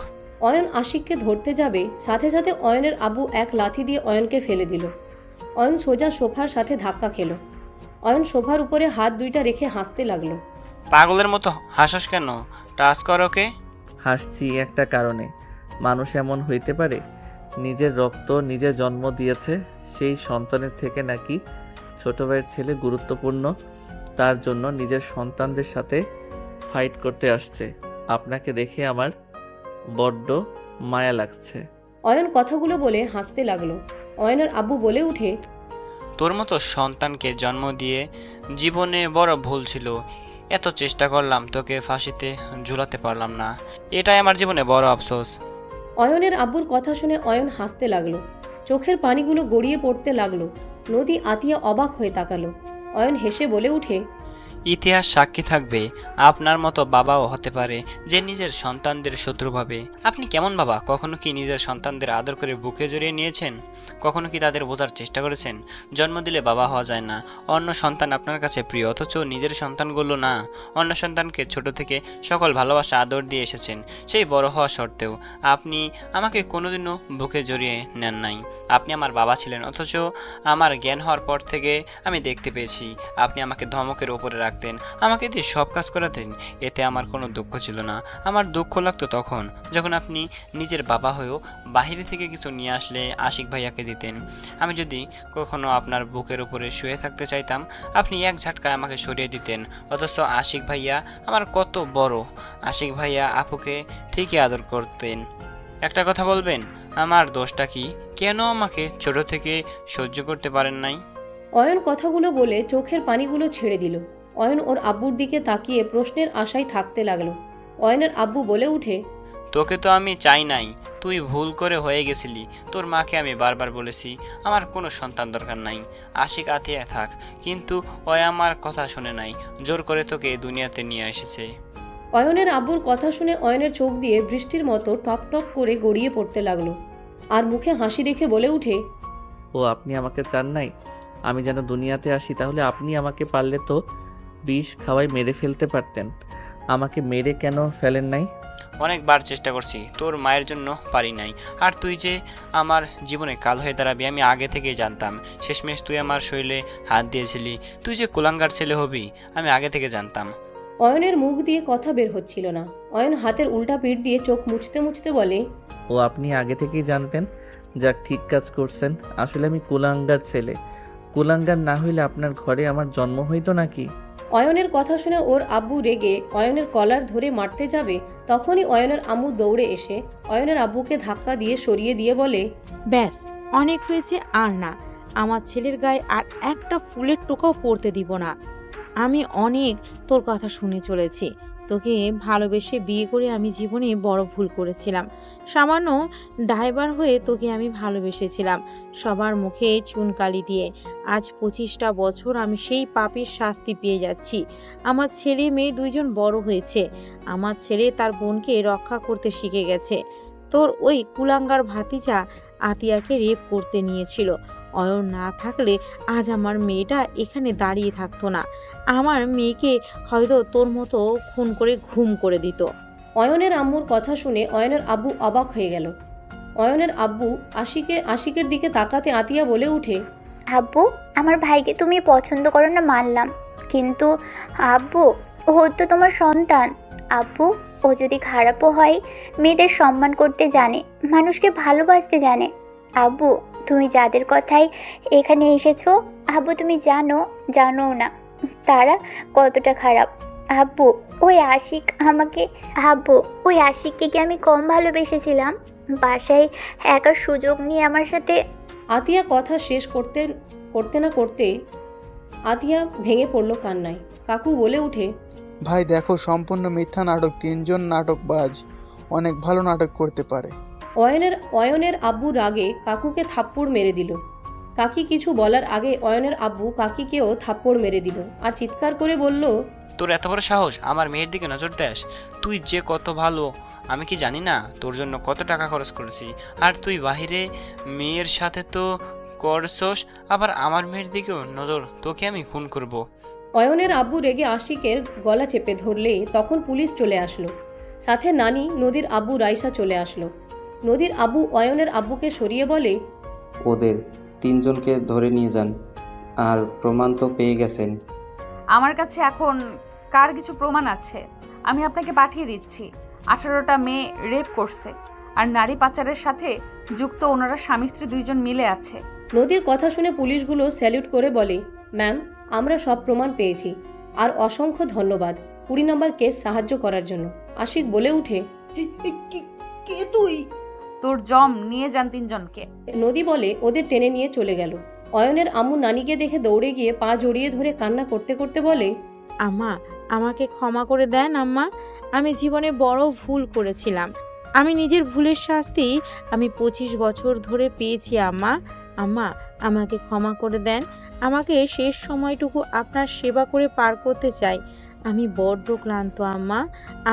অয়ন আশিককে ধরতে যাবে, সাথে সাথে অয়নের আব্বু এক লাথি দিয়ে অয়নকে ফেলে দিল। অয়ন সোজা সোফার সাথে ধাক্কা খেল। অয়ন সোফার উপরে হাত দুইটা রেখে হাসতে লাগলো। পাগলের মতো হাসস কেন? টাচ কর ওকে। হাসছি একটা কারণে, মানুষ এমন হইতে পারে নিজের রক্ত নিজে জন্ম দিয়েছে, সেই সন্তানের থেকে নাকি ছোট ভাইয়ের ছেলে গুরুত্বপূর্ণ, তার জন্য নিজের সন্তানদের সাথে ফাইট করতে আসছে। আপনাকে দেখে আমার বড্ড মায়া লাগছে। অয়ন কথাগুলো বলে হাসতে লাগলো। অয়নের আব্বু বলে উঠে, তোর মতো সন্তানকে জন্ম দিয়ে জীবনে বড় ভুল ছিল। এত চেষ্টা করলাম, তোকে ফাঁসিতে ঝুলাতে পারলাম না। এটাই আমার জীবনে বড় আফসোস। অয়নের আব্বুর কথা শুনে অয়ন হাসতে লাগলো। চোখের পানিগুলো গড়িয়ে পড়তে লাগলো। নদী আতিয়া অবাক হয়ে তাকালো। অয়ন হেসে বলে উঠে, ইতিহাস সাক্ষী থাকবে, আপনার মতো বাবাও হতে পারে যে নিজের সন্তানদের শত্রু ভাবে। আপনি কেমন বাবা? কখনো কি নিজের সন্তানদের আদর করে বুকে জড়িয়ে নিয়েছেন? কখনো কি তাদের বোঝার চেষ্টা করেছেন? জন্ম দিলে বাবা হওয়া যায় না। অন্য সন্তান আপনার কাছে প্রিয়, অথচ নিজের সন্তানগুলো না। অন্য সন্তানকে ছোট থেকে সকল ভালোবাসা আদর দিয়ে এসেছেন, সেই বড় হওয়া সত্ত্বেও আপনি আমাকে কোনোদিনও বুকে জড়িয়ে নেন নাই। আপনি আমার বাবা ছিলেন, অথচ আমার জ্ঞান হওয়ার পর থেকে আমি দেখতে পেয়েছি আপনি আমাকে ধমকের ওপরে রাখতেন, আমাকে দিয়ে সব কাজ করাতেন। এতে আমার কোনো দুঃখ ছিল না। আমার দুঃখ লাগতো তখন যখন আপনি নিজের বাবা হয়েও বাহিরে থেকে কিছু নিয়ে আসলে আশিক ভাইয়াকে দিতেন। আমি যদি কখনো আপনার বুকের উপরে শুয়ে থাকতে চাইতাম, আপনি এক ঝাটকায় আমাকে সরিয়ে দিতেন। অথচ আশিক ভাইয়া আমার কত বড়, আশিক ভাইয়া আপুকে ঠিকই আদর করতেন। একটা কথা বলবেন, আমার দোষটা কি? কেন আমাকে ছোট থেকে সহ্য করতে পারেন নাই? অয়ন কথাগুলো বলে চোখের পানিগুলো ছেড়ে দিল। অয়ন ওর আব্বুর দিকে তাকিয়ে প্রশ্নের আশায় থাকতে লাগলো। অয়নের আব্বু বলে উঠে, তোকে তো আমি চাই নাই, তুই ভুল করে হয়ে গেছিলি। তোর মাকে আমি বারবার বলেছি আমার কোনো সন্তান দরকার নাই, আশিক আতিয়া থাক, কিন্তু ও আমার কথা শুনে নাই, জোর করে তোকে এই দুনিয়াতে নিয়ে এসেছে। অয়নের আব্বুর কথা শুনে অয়নের চোখ দিয়ে বৃষ্টির মতো টপ টপ করে গড়িয়ে পড়তে লাগলো। আর মুখে হাসি রেখে বলে উঠে, ও আপনি আমাকে চান নাই আমি যেন দুনিয়াতে আসি? তাহলে আপনি আমাকে পারলে তো বিষ খাওয়াই মেরে ফেলতে পারতেন। আমাকে মেরে কেন ফেলেন নাই? অনেকবার চেষ্টা করছি, তোর মায়ের জন্য পারি নাই। আর তুই যে আমার জীবনে কাল হয়ে দাঁড়াবি আমি আগে থেকেই জানতাম। শেষমেশ তুই আমার শরীরে হাত দিয়েছিলি। তুই যে কুলাঙ্গার ছেলে হবি আমি আগে থেকে জানতাম। অয়নের মুখ দিয়ে কথা বের হচ্ছিল না। অয়ন হাতের উল্টা পিঠ দিয়ে চোখ মুছতে মুছতে বলে, ও আপনি আগে থেকেই জানতেন? যাক, ঠিক কাজ করছেন। আসলে আমি কুলাঙ্গার ছেলে। কুলাঙ্গার না হইলে আপনার ঘরে আমার জন্ম হইতো নাকি? অয়নের কথা শুনে ওর আব্বু রেগে অয়নের কলার ধরে মারতে যাবে, তখনই অয়নের আম্মু দৌড়ে এসে অয়নের আব্বুকে ধাক্কা দিয়ে সরিয়ে দিয়ে বলে, ব্যাস, অনেক হয়েছে, আর না। আমার ছেলের গায়ে আর একটা ফুলের টোকাও পড়তে দিব না। আমি অনেক তোর কথা শুনে চলেছি। তোকে ভালোবেসে বিয়ে করে আমি জীবনে বড় ভুল করেছিলাম। সামান্য ড্রাইভার হয়ে তোকে আমি ভালোবেসেছিলাম, সবার মুখে চুনকালি দিয়ে। আজ 25টা বছর আমি সেই পাপের শাস্তি পেয়ে যাচ্ছি। আমার ছেলে মেয়ে দুইজন বড় হয়েছে। আমার ছেলে তার বোনকে রক্ষা করতে শিখে গেছে। তোর ওই কুলাঙ্গার ভাতিজা আতিয়াকে রেপ করতে নিয়েছিল। অয়ন না থাকলে আজ আমার মেয়েটা এখানে দাঁড়িয়ে থাকতো না। আমার মেয়েকে হয়তো তোর মতো খুন করে ঘুম করে দিত। অয়নের আম্মুর কথা শুনে অয়নের আব্বু অবাক হয়ে গেল। অয়নের আব্বু আশিকের দিকে তাকাতে আতিয়া বলে উঠে, আব্বু, আমার ভাইকে তুমি পছন্দ করো না মানলাম, কিন্তু আব্বু, ও তো তোমার সন্তান। আব্বু, ও যদি খারাপও হয় মেয়েদের সম্মান করতে জানে, মানুষকে ভালোবাসতে জানে। আব্বু, তুমি যাদের কথায় এখানে এসেছো, আব্বু তুমি জানো না তারা কতটা খারাপ। আব্বু, ওই আশিককে কি আমি কম ভালোবেসেছিলাম? বাসায় একার সুযোগ নিয়ে আমার সাথে। আতিয়া কথা শেষ করতে না করতে আতিয়া ভেঙে পড়ল কান্নায়। কাকু বলে উঠে, ভাই দেখো, সম্পূর্ণ মিথ্যা নাটক। 3জন নাটকবাজ অনেক ভালো নাটক করতে পারে। অয়নের আব্বু রাগে কাকুকে থাপ্পড় মেরে দিল। কাকি কিছু বলার আগে অয়নের আব্বু কাকিকেও থাপ্পড় মেরে দিল আর চিৎকার করে বলল, তোর এত বড় সাহস আমার মেয়ের দিকে নজর দেস? তুই যে কত ভালো আমি কি জানি না? তোর জন্য কত টাকা খরচ করেছি, আর তুই বাহিরে মেয়ের সাথে তো করছস, আবার আমার মেয়ের দিকেও নজর। তোকে আমি খুন করব। অয়নের আব্বু রেগে আশিকের গলা চেপে ধরলে তখন পুলিশ চলে আসলো। সাথে নানি, নদীর আব্বু রাইসা চলে আসলো। নদীর আব্বু অয়নের আব্বুকে সরিয়ে বলে, ওদের 3জনকে ধরে নিয়ে যান। আর প্রমাণ তো পেয়ে গেছেন। আমার কাছে এখন কার কিছু প্রমাণ আছে আমি আপনাকে পাঠিয়ে দিচ্ছি। 18টা মেয়ে রেপ করছে আর নারী পাচারের সাথে যুক্ত ওনারা স্বামী স্ত্রী 2জন মিলে আছে। নদীর কথা শুনে পুলিশগুলো স্যালিউট করে বলে, ম্যাম, আমরা সব প্রমাণ পেয়েছি, আর অসংখ্য ধন্যবাদ 20 নম্বর কেস সাহায্য করার জন্য। আশিক বলে উঠে, কে তুই? তোর জম নিয়ে যান 3জনকে। নদী বলে ওদের টেনে নিয়ে চলে গেল। অয়নের আম্মু নানিকে দেখে দৌড়ে গিয়ে পা জড়িয়ে ধরে কান্না করতে করতে বলে, আম্মা, আমাকে ক্ষমা করে দেন আম্মা। আমি জীবনে বড় ভুল করেছিলাম। আমি নিজের ভুলের শাস্তি আমি 25 বছর ধরে পেয়েছি আম্মা। আম্মা, আমাকে ক্ষমা করে দেন। আমাকে শেষ সময়টুকু আপনার সেবা করে পার করতে চাই। আমি বড্ড ক্লান্ত আম্মা,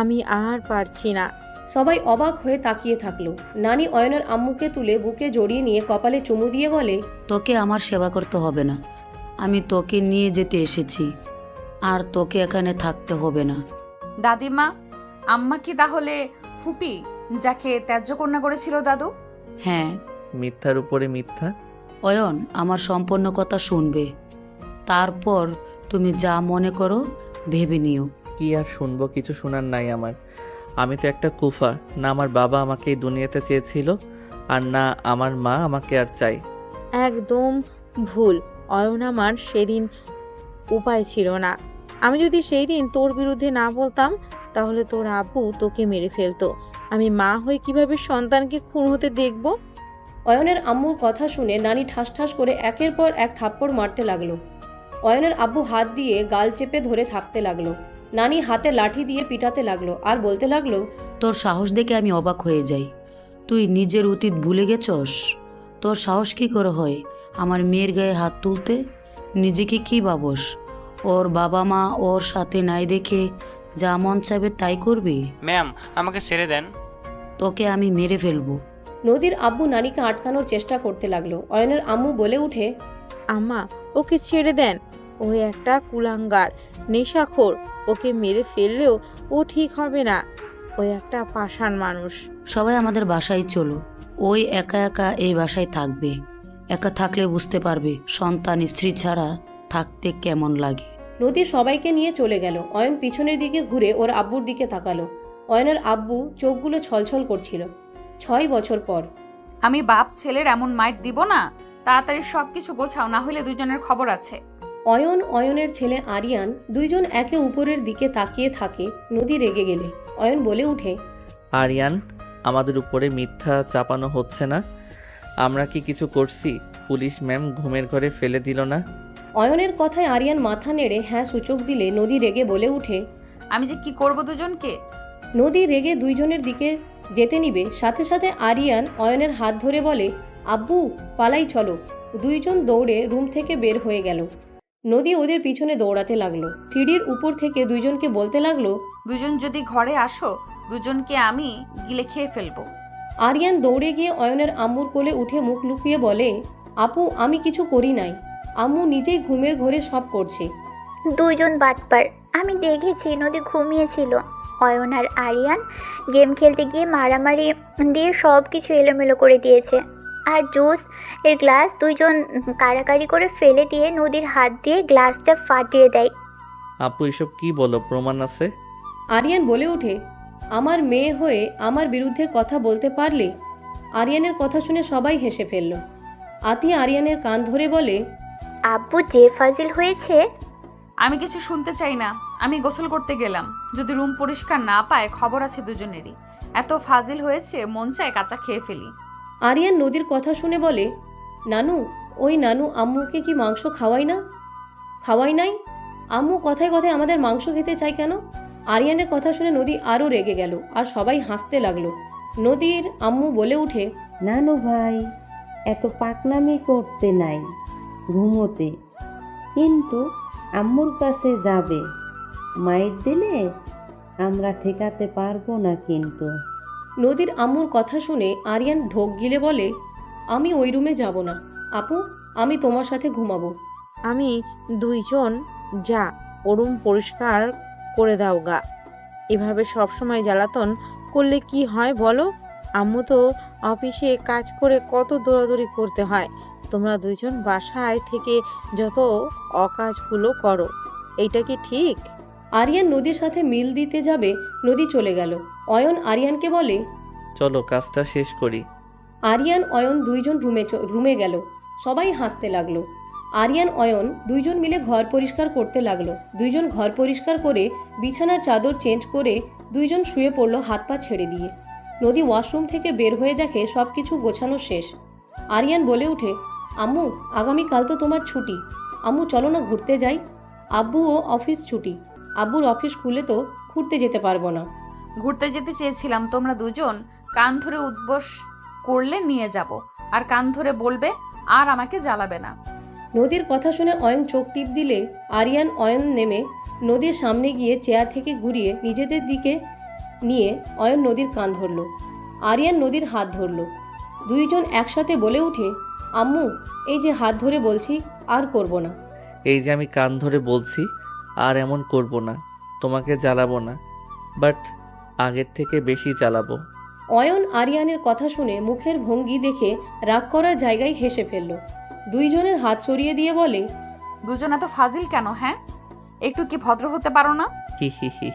আমি আর পারছি না। সবাই অবাক হয়ে তাকিয়ে থাকলো। নানি অয়নের আম্মুকে তুলে বুকে জড়িয়ে নিয়ে কপালে চুমু দিয়ে বলে, তোকে আমার সেবা করতে হবে না। আমি তোকে নিয়ে যেতে এসেছি, আর তোকে এখানে থাকতে হবে না। দাদিমা, আম্মা কি তাহলে ফুপি, যাকে ত্যায্য কন্যা করেছিল দাদু? হ্যাঁ মিথ্যার উপরে মিথ্যা। অয়ন আমার সম্পূর্ণ কথা শুনবে, তারপর তুমি যা মনে করো ভেবে নিও। কি আর শুনবো, কিছু শোনার নাই আমার। আমি তো একটা কুফা, না আমার বাবা আমাকে এই দুনিয়াতে চেয়েছিল, আর না আমার মা আমাকে আর চাই। একদম ভুল অয়ন, আমার সেদিন উপায় ছিল না। আমি যদি সেই দিন তোর বিরুদ্ধে না বলতাম, তাহলে তোর আব্বু তোকে মেরে ফেলতো। আমি মা হয়ে কিভাবে সন্তানকে খুন হতে দেখব? অয়নের আম্মুর কথা শুনে নানি ঠাস ঠাস করে একের পর এক থাপ্পড় মারতে লাগলো। অয়নের আব্বু হাত দিয়ে গাল চেপে ধরে থাকতে লাগলো। নানি হাতে লাঠি দিয়ে পিটাতে লাগলো আর বলতে লাগলো, তোর সাহস দেখে আমি অবাক হয়ে যাই। তুই নিজের অতীত ভুলে গেছস? তোর সাহস কী করে হয় আমার মেয়ের গায়ে হাত তুলতে? নিজেকে কি ভাবস? ওর বাবা মা ওর সাথে নাই দেখে যা মন চাইবে তাই করবি? ম্যাম, আমাকে ছেড়ে দেন। তোকে আমি মেরে ফেলবো। নদীর আব্বু নানিকে আটকানোর চেষ্টা করতে লাগলো। অয়নের আম্মু বলে উঠে, আম্মা, ওকে ছেড়ে দেন। ও একটা কুলাঙ্গার, নেশাখোর। ওকে মেরে ফেললেও ও ঠিক হবে না। ও একটা পাষাণ মানুষ। সবাই আমাদের বাসায় চলো। ওই একা একা এই বাসায় থাকবে। একা থাকলে বুঝতে পারবে সন্তান স্ত্রী ছাড়া থাকতে কেমন লাগে। নদী সবাইকে নিয়ে চলে গেল। অয়ন পিছনের দিকে ঘুরে ওর আব্বুর দিকে তাকালো। অয়নের আব্বু চোখগুলো ছলছল করছিল। 6 বছর পর। আমি বাপ ছেলের এমন মাইট দিব না। তাড়াতাড়ি সবকিছু গোছাও, না হলে দুজনের খবর আছে। অয়ন, অয়নের ছেলে আরিয়ান দুইজন একে উপরের দিকে তাকিয়ে থাকে। নদী রেগে গেলে অয়ন বলে উঠে, আরিয়ান, আমাদের উপরে মিথ্যা চাপানো হচ্ছে না? আমরা কি কিছু করছি? পুলিশ ম্যাম ঘুমের ঘরে ফেলে দিল না? অয়নের কথায় আরিয়ান মাথা নেড়ে হ্যাঁ সূচক দিলে নদী রেগে বলে উঠে, আমি যে কি করব দুজনকে। নদী রেগে দুইজনের দিকে যেতে নিবে, সাথে সাথে আরিয়ান অয়নের হাত ধরে বলে, আব্বু পালাই চলো। দুইজন দৌড়ে রুম থেকে বের হয়ে গেল। নদী ওদের পিছনে দৌড়াতে লাগলো। সিঁড়ির উপর থেকে দুইজনকে বলতে লাগলো, দুজন যদি ঘরে আসো, দুজনকে আমি গিলে খেয়ে ফেলবো। আরিয়ান দৌড়ে গিয়ে অয়নের আম্মুর কোলে উঠে মুখ লুকিয়ে বলে, আপু আমি কিছু করি নাই, আম্মু নিজেই ঘুমের ঘরে সব করছে। দুইজন বাটপার। আমি দেখেছি নদী ঘুমিয়েছিল। অয়ন আর আরিয়ান গেম খেলতে গিয়ে মারামারি দিয়ে সব কিছু এলোমেলো করে দিয়েছে। আর জুস এর গ্লাস দুইজন কাড়াকাড়ি করে ফেলে দিয়ে নদীর হাত দিয়ে গ্লাসটা ফাটিয়ে দেয়। আপু এসব কি বলো, প্রমাণ আছে? আরিয়ান বলে ওঠে, আমার মেয়ে হয়ে আমার বিরুদ্ধে কথা বলতে পারলে? আরিয়ানের কথা শুনে সবাই হেসে ফেলল। আতিয়া আরিয়ানের কান ধরে বলে, আব্বু যে ফাজিল হয়েছে। আমি কিছু শুনতে চাই না। আমি গোসল করতে গেলাম। যদি রুম পরিষ্কার না পায়, খবর আছে দুজনেরই। এত ফাজিল হয়েছে, মন চায় কাঁচা খেয়ে ফেলি। আরিয়ান নদীর কথা শুনে বলে, নানু, ওই নানু আম্মুকে কি মাংস খাওয়াই নাই? আম্মু কথায় কথায় আমাদের মাংস খেতে চাই কেন? আরিয়ানের কথা শুনে নদী আরও রেগে গেল আর সবাই হাসতে লাগলো। নদীর আম্মু বলে উঠে, নানু ভাই এত পাকনামি করতে নাই, ঘুমোতে। কিন্তু আম্মুর কাছে যাবে, মাইর দিলে আমরা ঠেকাতে পারবো না কিন্তু। নদীর আম্মুর কথা শুনে আরিয়ান ঢোক গিলে বলে, আমি ওই রুমে যাব না আপু, আমি তোমার সাথে ঘুমাবো। আমি দুইজন যা, ওরুম পরিষ্কার করে দাও গা। এভাবে সবসময় জ্বালাতন করলে কি হয় বলো? আম্মু তো অফিসে কাজ করে কত দৌড়াদৌড়ি করতে হয়। তোমরা দুইজন বাসায় থেকে যত অকাজগুলো করো, এইটা কি ঠিক? আরিয়ান নদীর সাথে মিল দিতে যাবে, নদী চলে গেল। অয়ন আরিয়ানকে বলে, চলো কাজটা শেষ করি। আরিয়ান অয়ন দুইজন রুমে গেল। সবাই হাসতে লাগলো। আরিয়ান অয়ন দুইজন মিলে ঘর পরিষ্কার করতে লাগলো। দুইজন ঘর পরিষ্কার করে বিছানার চাদর চেঞ্জ করে দুইজন শুয়ে পড়লো হাত পা ছেড়ে দিয়ে। নদী ওয়াশরুম থেকে বের হয়ে দেখে সব কিছু গোছানো শেষ। আরিয়ান বলে উঠে, আম্মু আগামীকাল তো তোমার ছুটি, আম্মু চলো না ঘুরতে যাই। আব্বুও অফিস ছুটি, আব্বুর অফিস খুলে তো ঘুরতে যেতে পারবো না। ঘুরতে যেতে চেয়েছিলাম, তোমরা দুজন কান ধরে উদ্বোস করলে নিয়ে যাব, আর কান ধরে বলবে আর আমাকে জ্বালাবে না। নদীর কথা শুনে অয়ন চোখ টিপ দিলে আরিয়ান অয়ন নেমে নদীর সামনে গিয়ে চেয়ার থেকে ঘুরিয়ে নিজেদের দিকে নিয়ে অয়ন নদীর কান ধরল। আরিয়ান নদীর হাত ধরল। দুইজন একসাথে বলে উঠে, আম্মু এই যে হাত ধরে বলছি, আর করব না। এই যে আমি কান ধরে বলছি আর এমন করব না, তোমাকে জ্বালাবো না, বাট আগের থেকে বেশি জ্বালাবো। অয়ন আরিয়ানের কথা শুনে মুখের ভঙ্গি দেখে রাগ করার জায়গায় হেসে ফেলল। দুইজনের হাত সরিয়ে দিয়ে বলে, দুজন এত ফাজিল কেন? হ্যাঁ, একটু কি ভদ্র হতে পারো না? হি হি হি,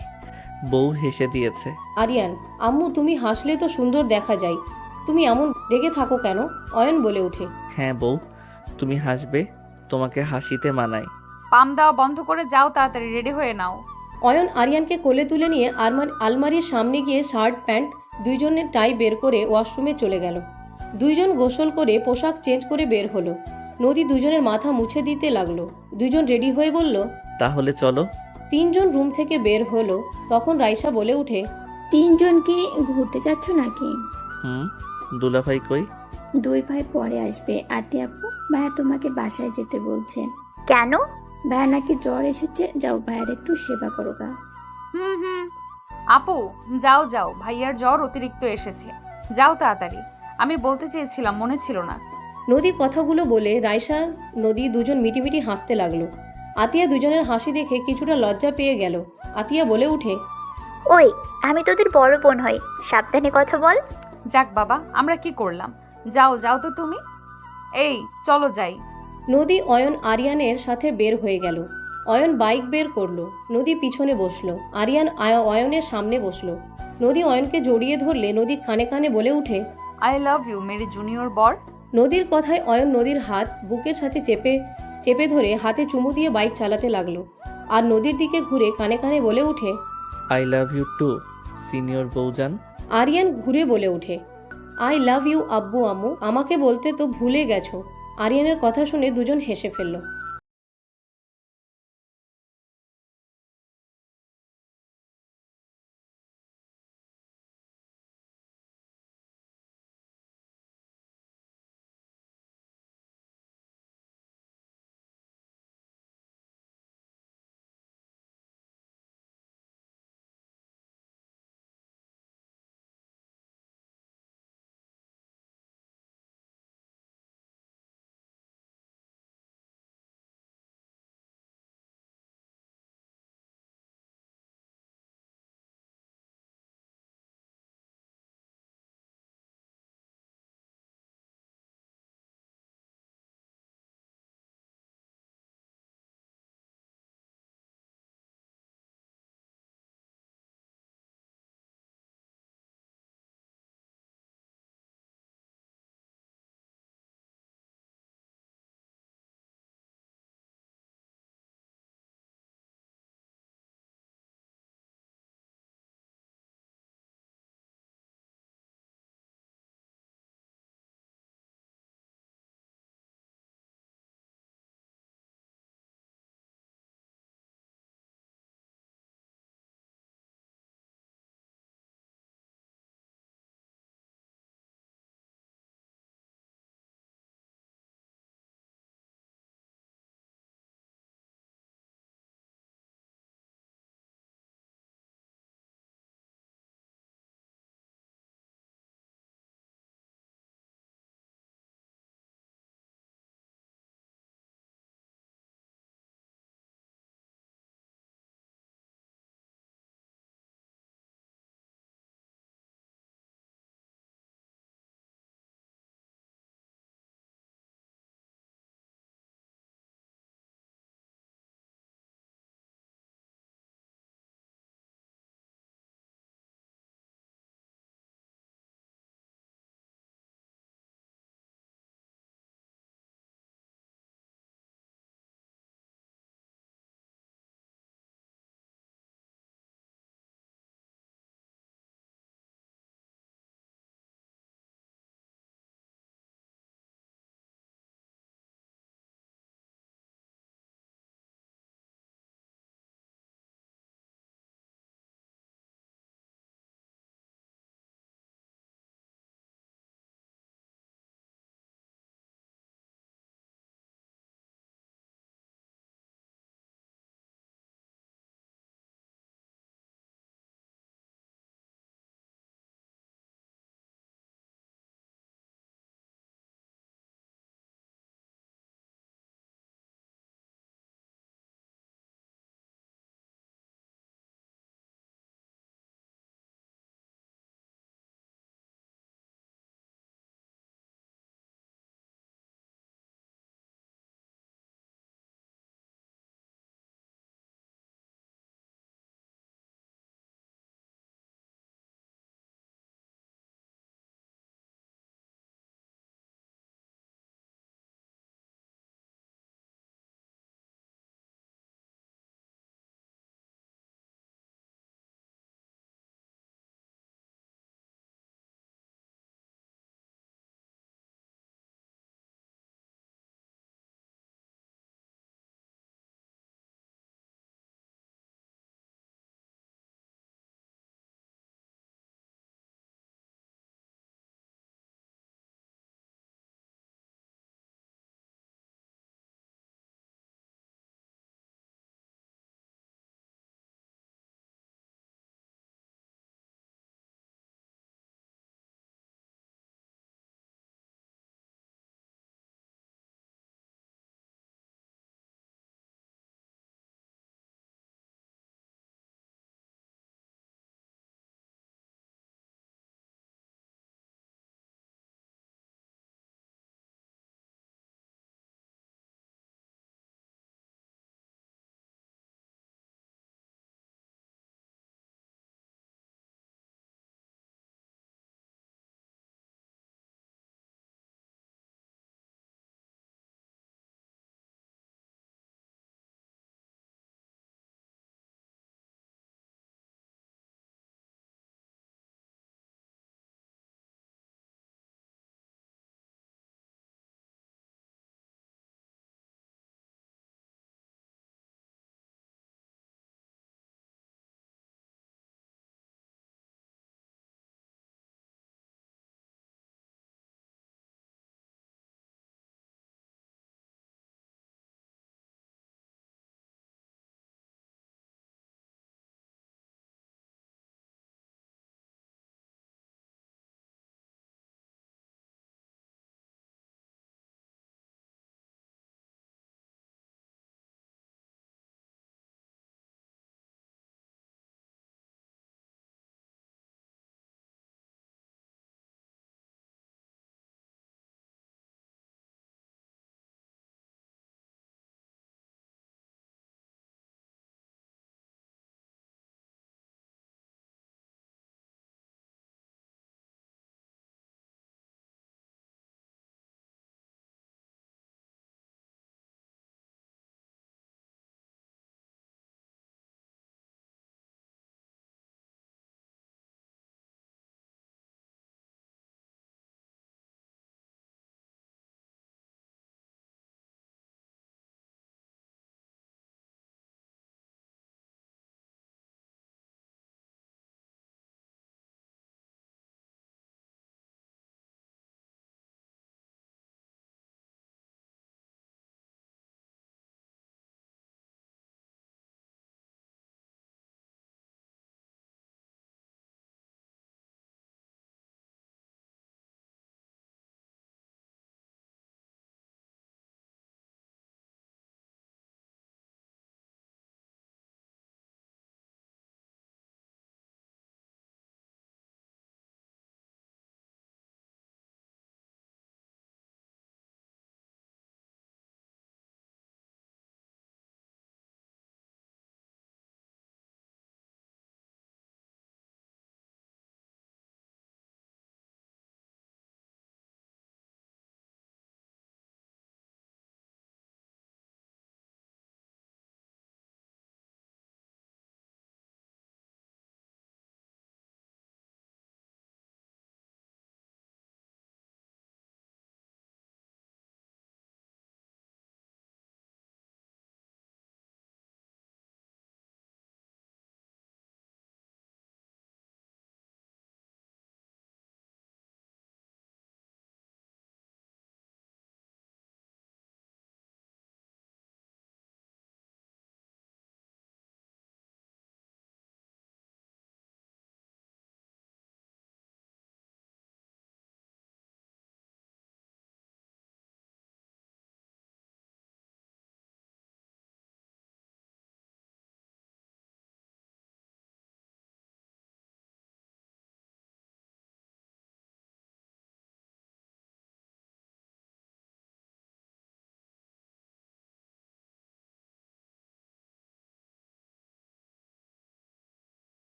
বউ হেসে দিয়েছে। আরিয়ান, আম্মু তুমি হাসলে তো সুন্দর দেখা যায়, তুমি এমন রেগে থাকো কেন? অয়ন বলে ওঠে। হ্যাঁ বউ, তুমি হাসবে, তোমাকে হাসিতে মানায়। পাম দেওয়া বন্ধ করে যাও, তাড়াতাড়ি রেডি হয়ে নাও। অয়ন আরিয়ানকে কোলে তুলে নিয়ে আলমারির সামনে গিয়ে শার্ট প্যান্ট দুইজনের টাই বের করে ওয়াশরুমে চলে গেল। দুইজন গোসল করে পোশাক চেঞ্জ করে বের হলো। নদী দুজনের মাথা মুছে দিতে লাগলো। দুইজন রেডি হয়ে বলল, তাহলে চলো। তিনজন রুম থেকে বের হলো। তখন রাইসা বলে উঠে, তিনজন কি ঘুরতে যাচ্ছ নাকি? দুলাভাই কই? দুই ভাই পরে আসবে। আতি আপু, ভাইয়া তোমাকে বাসায় যেতে বলছে। কেন? ভাইয়া নাকি জ্বর এসেছে, যাও ভাইয়ার একটু সেবা করো গা। হুম, আপু যাও যাও, ভাইয়ার জ্বর অতিরিক্ত এসেছে, যাও তাড়াতাড়ি। আমি বলতে চেয়েছিলাম, মনে ছিল না। নদী কথাগুলো বলে রাইসা নদী দুজন মিটিমিটি হাসতে লাগলো। আতিয়া দুজনের হাসি দেখে কিছুটা লজ্জা পেয়ে গেল। আতিয়া বলে উঠে, ওই আমি তোদের বড় বোন হই, সাবধানে কথা বল। যাক বাবা, আমরা কি করলাম? যাও যাও তো তুমি। এই চলো যাই। নদী অয়ন আরিয়ানের সাথে বের হয়ে গেল। অয়ন বাইক বের করলো। নদী পিছনে বসলো। আরিয়ান অয়নের সামনে বসলো। নদী অয়নকে জড়িয়ে ধরলে নদী কানে কানে বলে উঠে, আই লাভ ইউ মেরি জুনিয়র বর। নদীর কথায় অয়ন নদীর হাত বুকের সাথে চেপে ধরে হাতে চুমু দিয়ে বাইক চালাতে লাগলো। আর নদীর দিকে ঘুরে কানে কানে বলে উঠে, I love you too senior বউজান। আরিয়ান ঘুরে বলে উঠে, আই লাভ ইউ আব্বু আম্মু, আমাকে বলতে তো ভুলে গেছো। আরিয়ানের কথা শুনে দুজন হেসে ফেলল।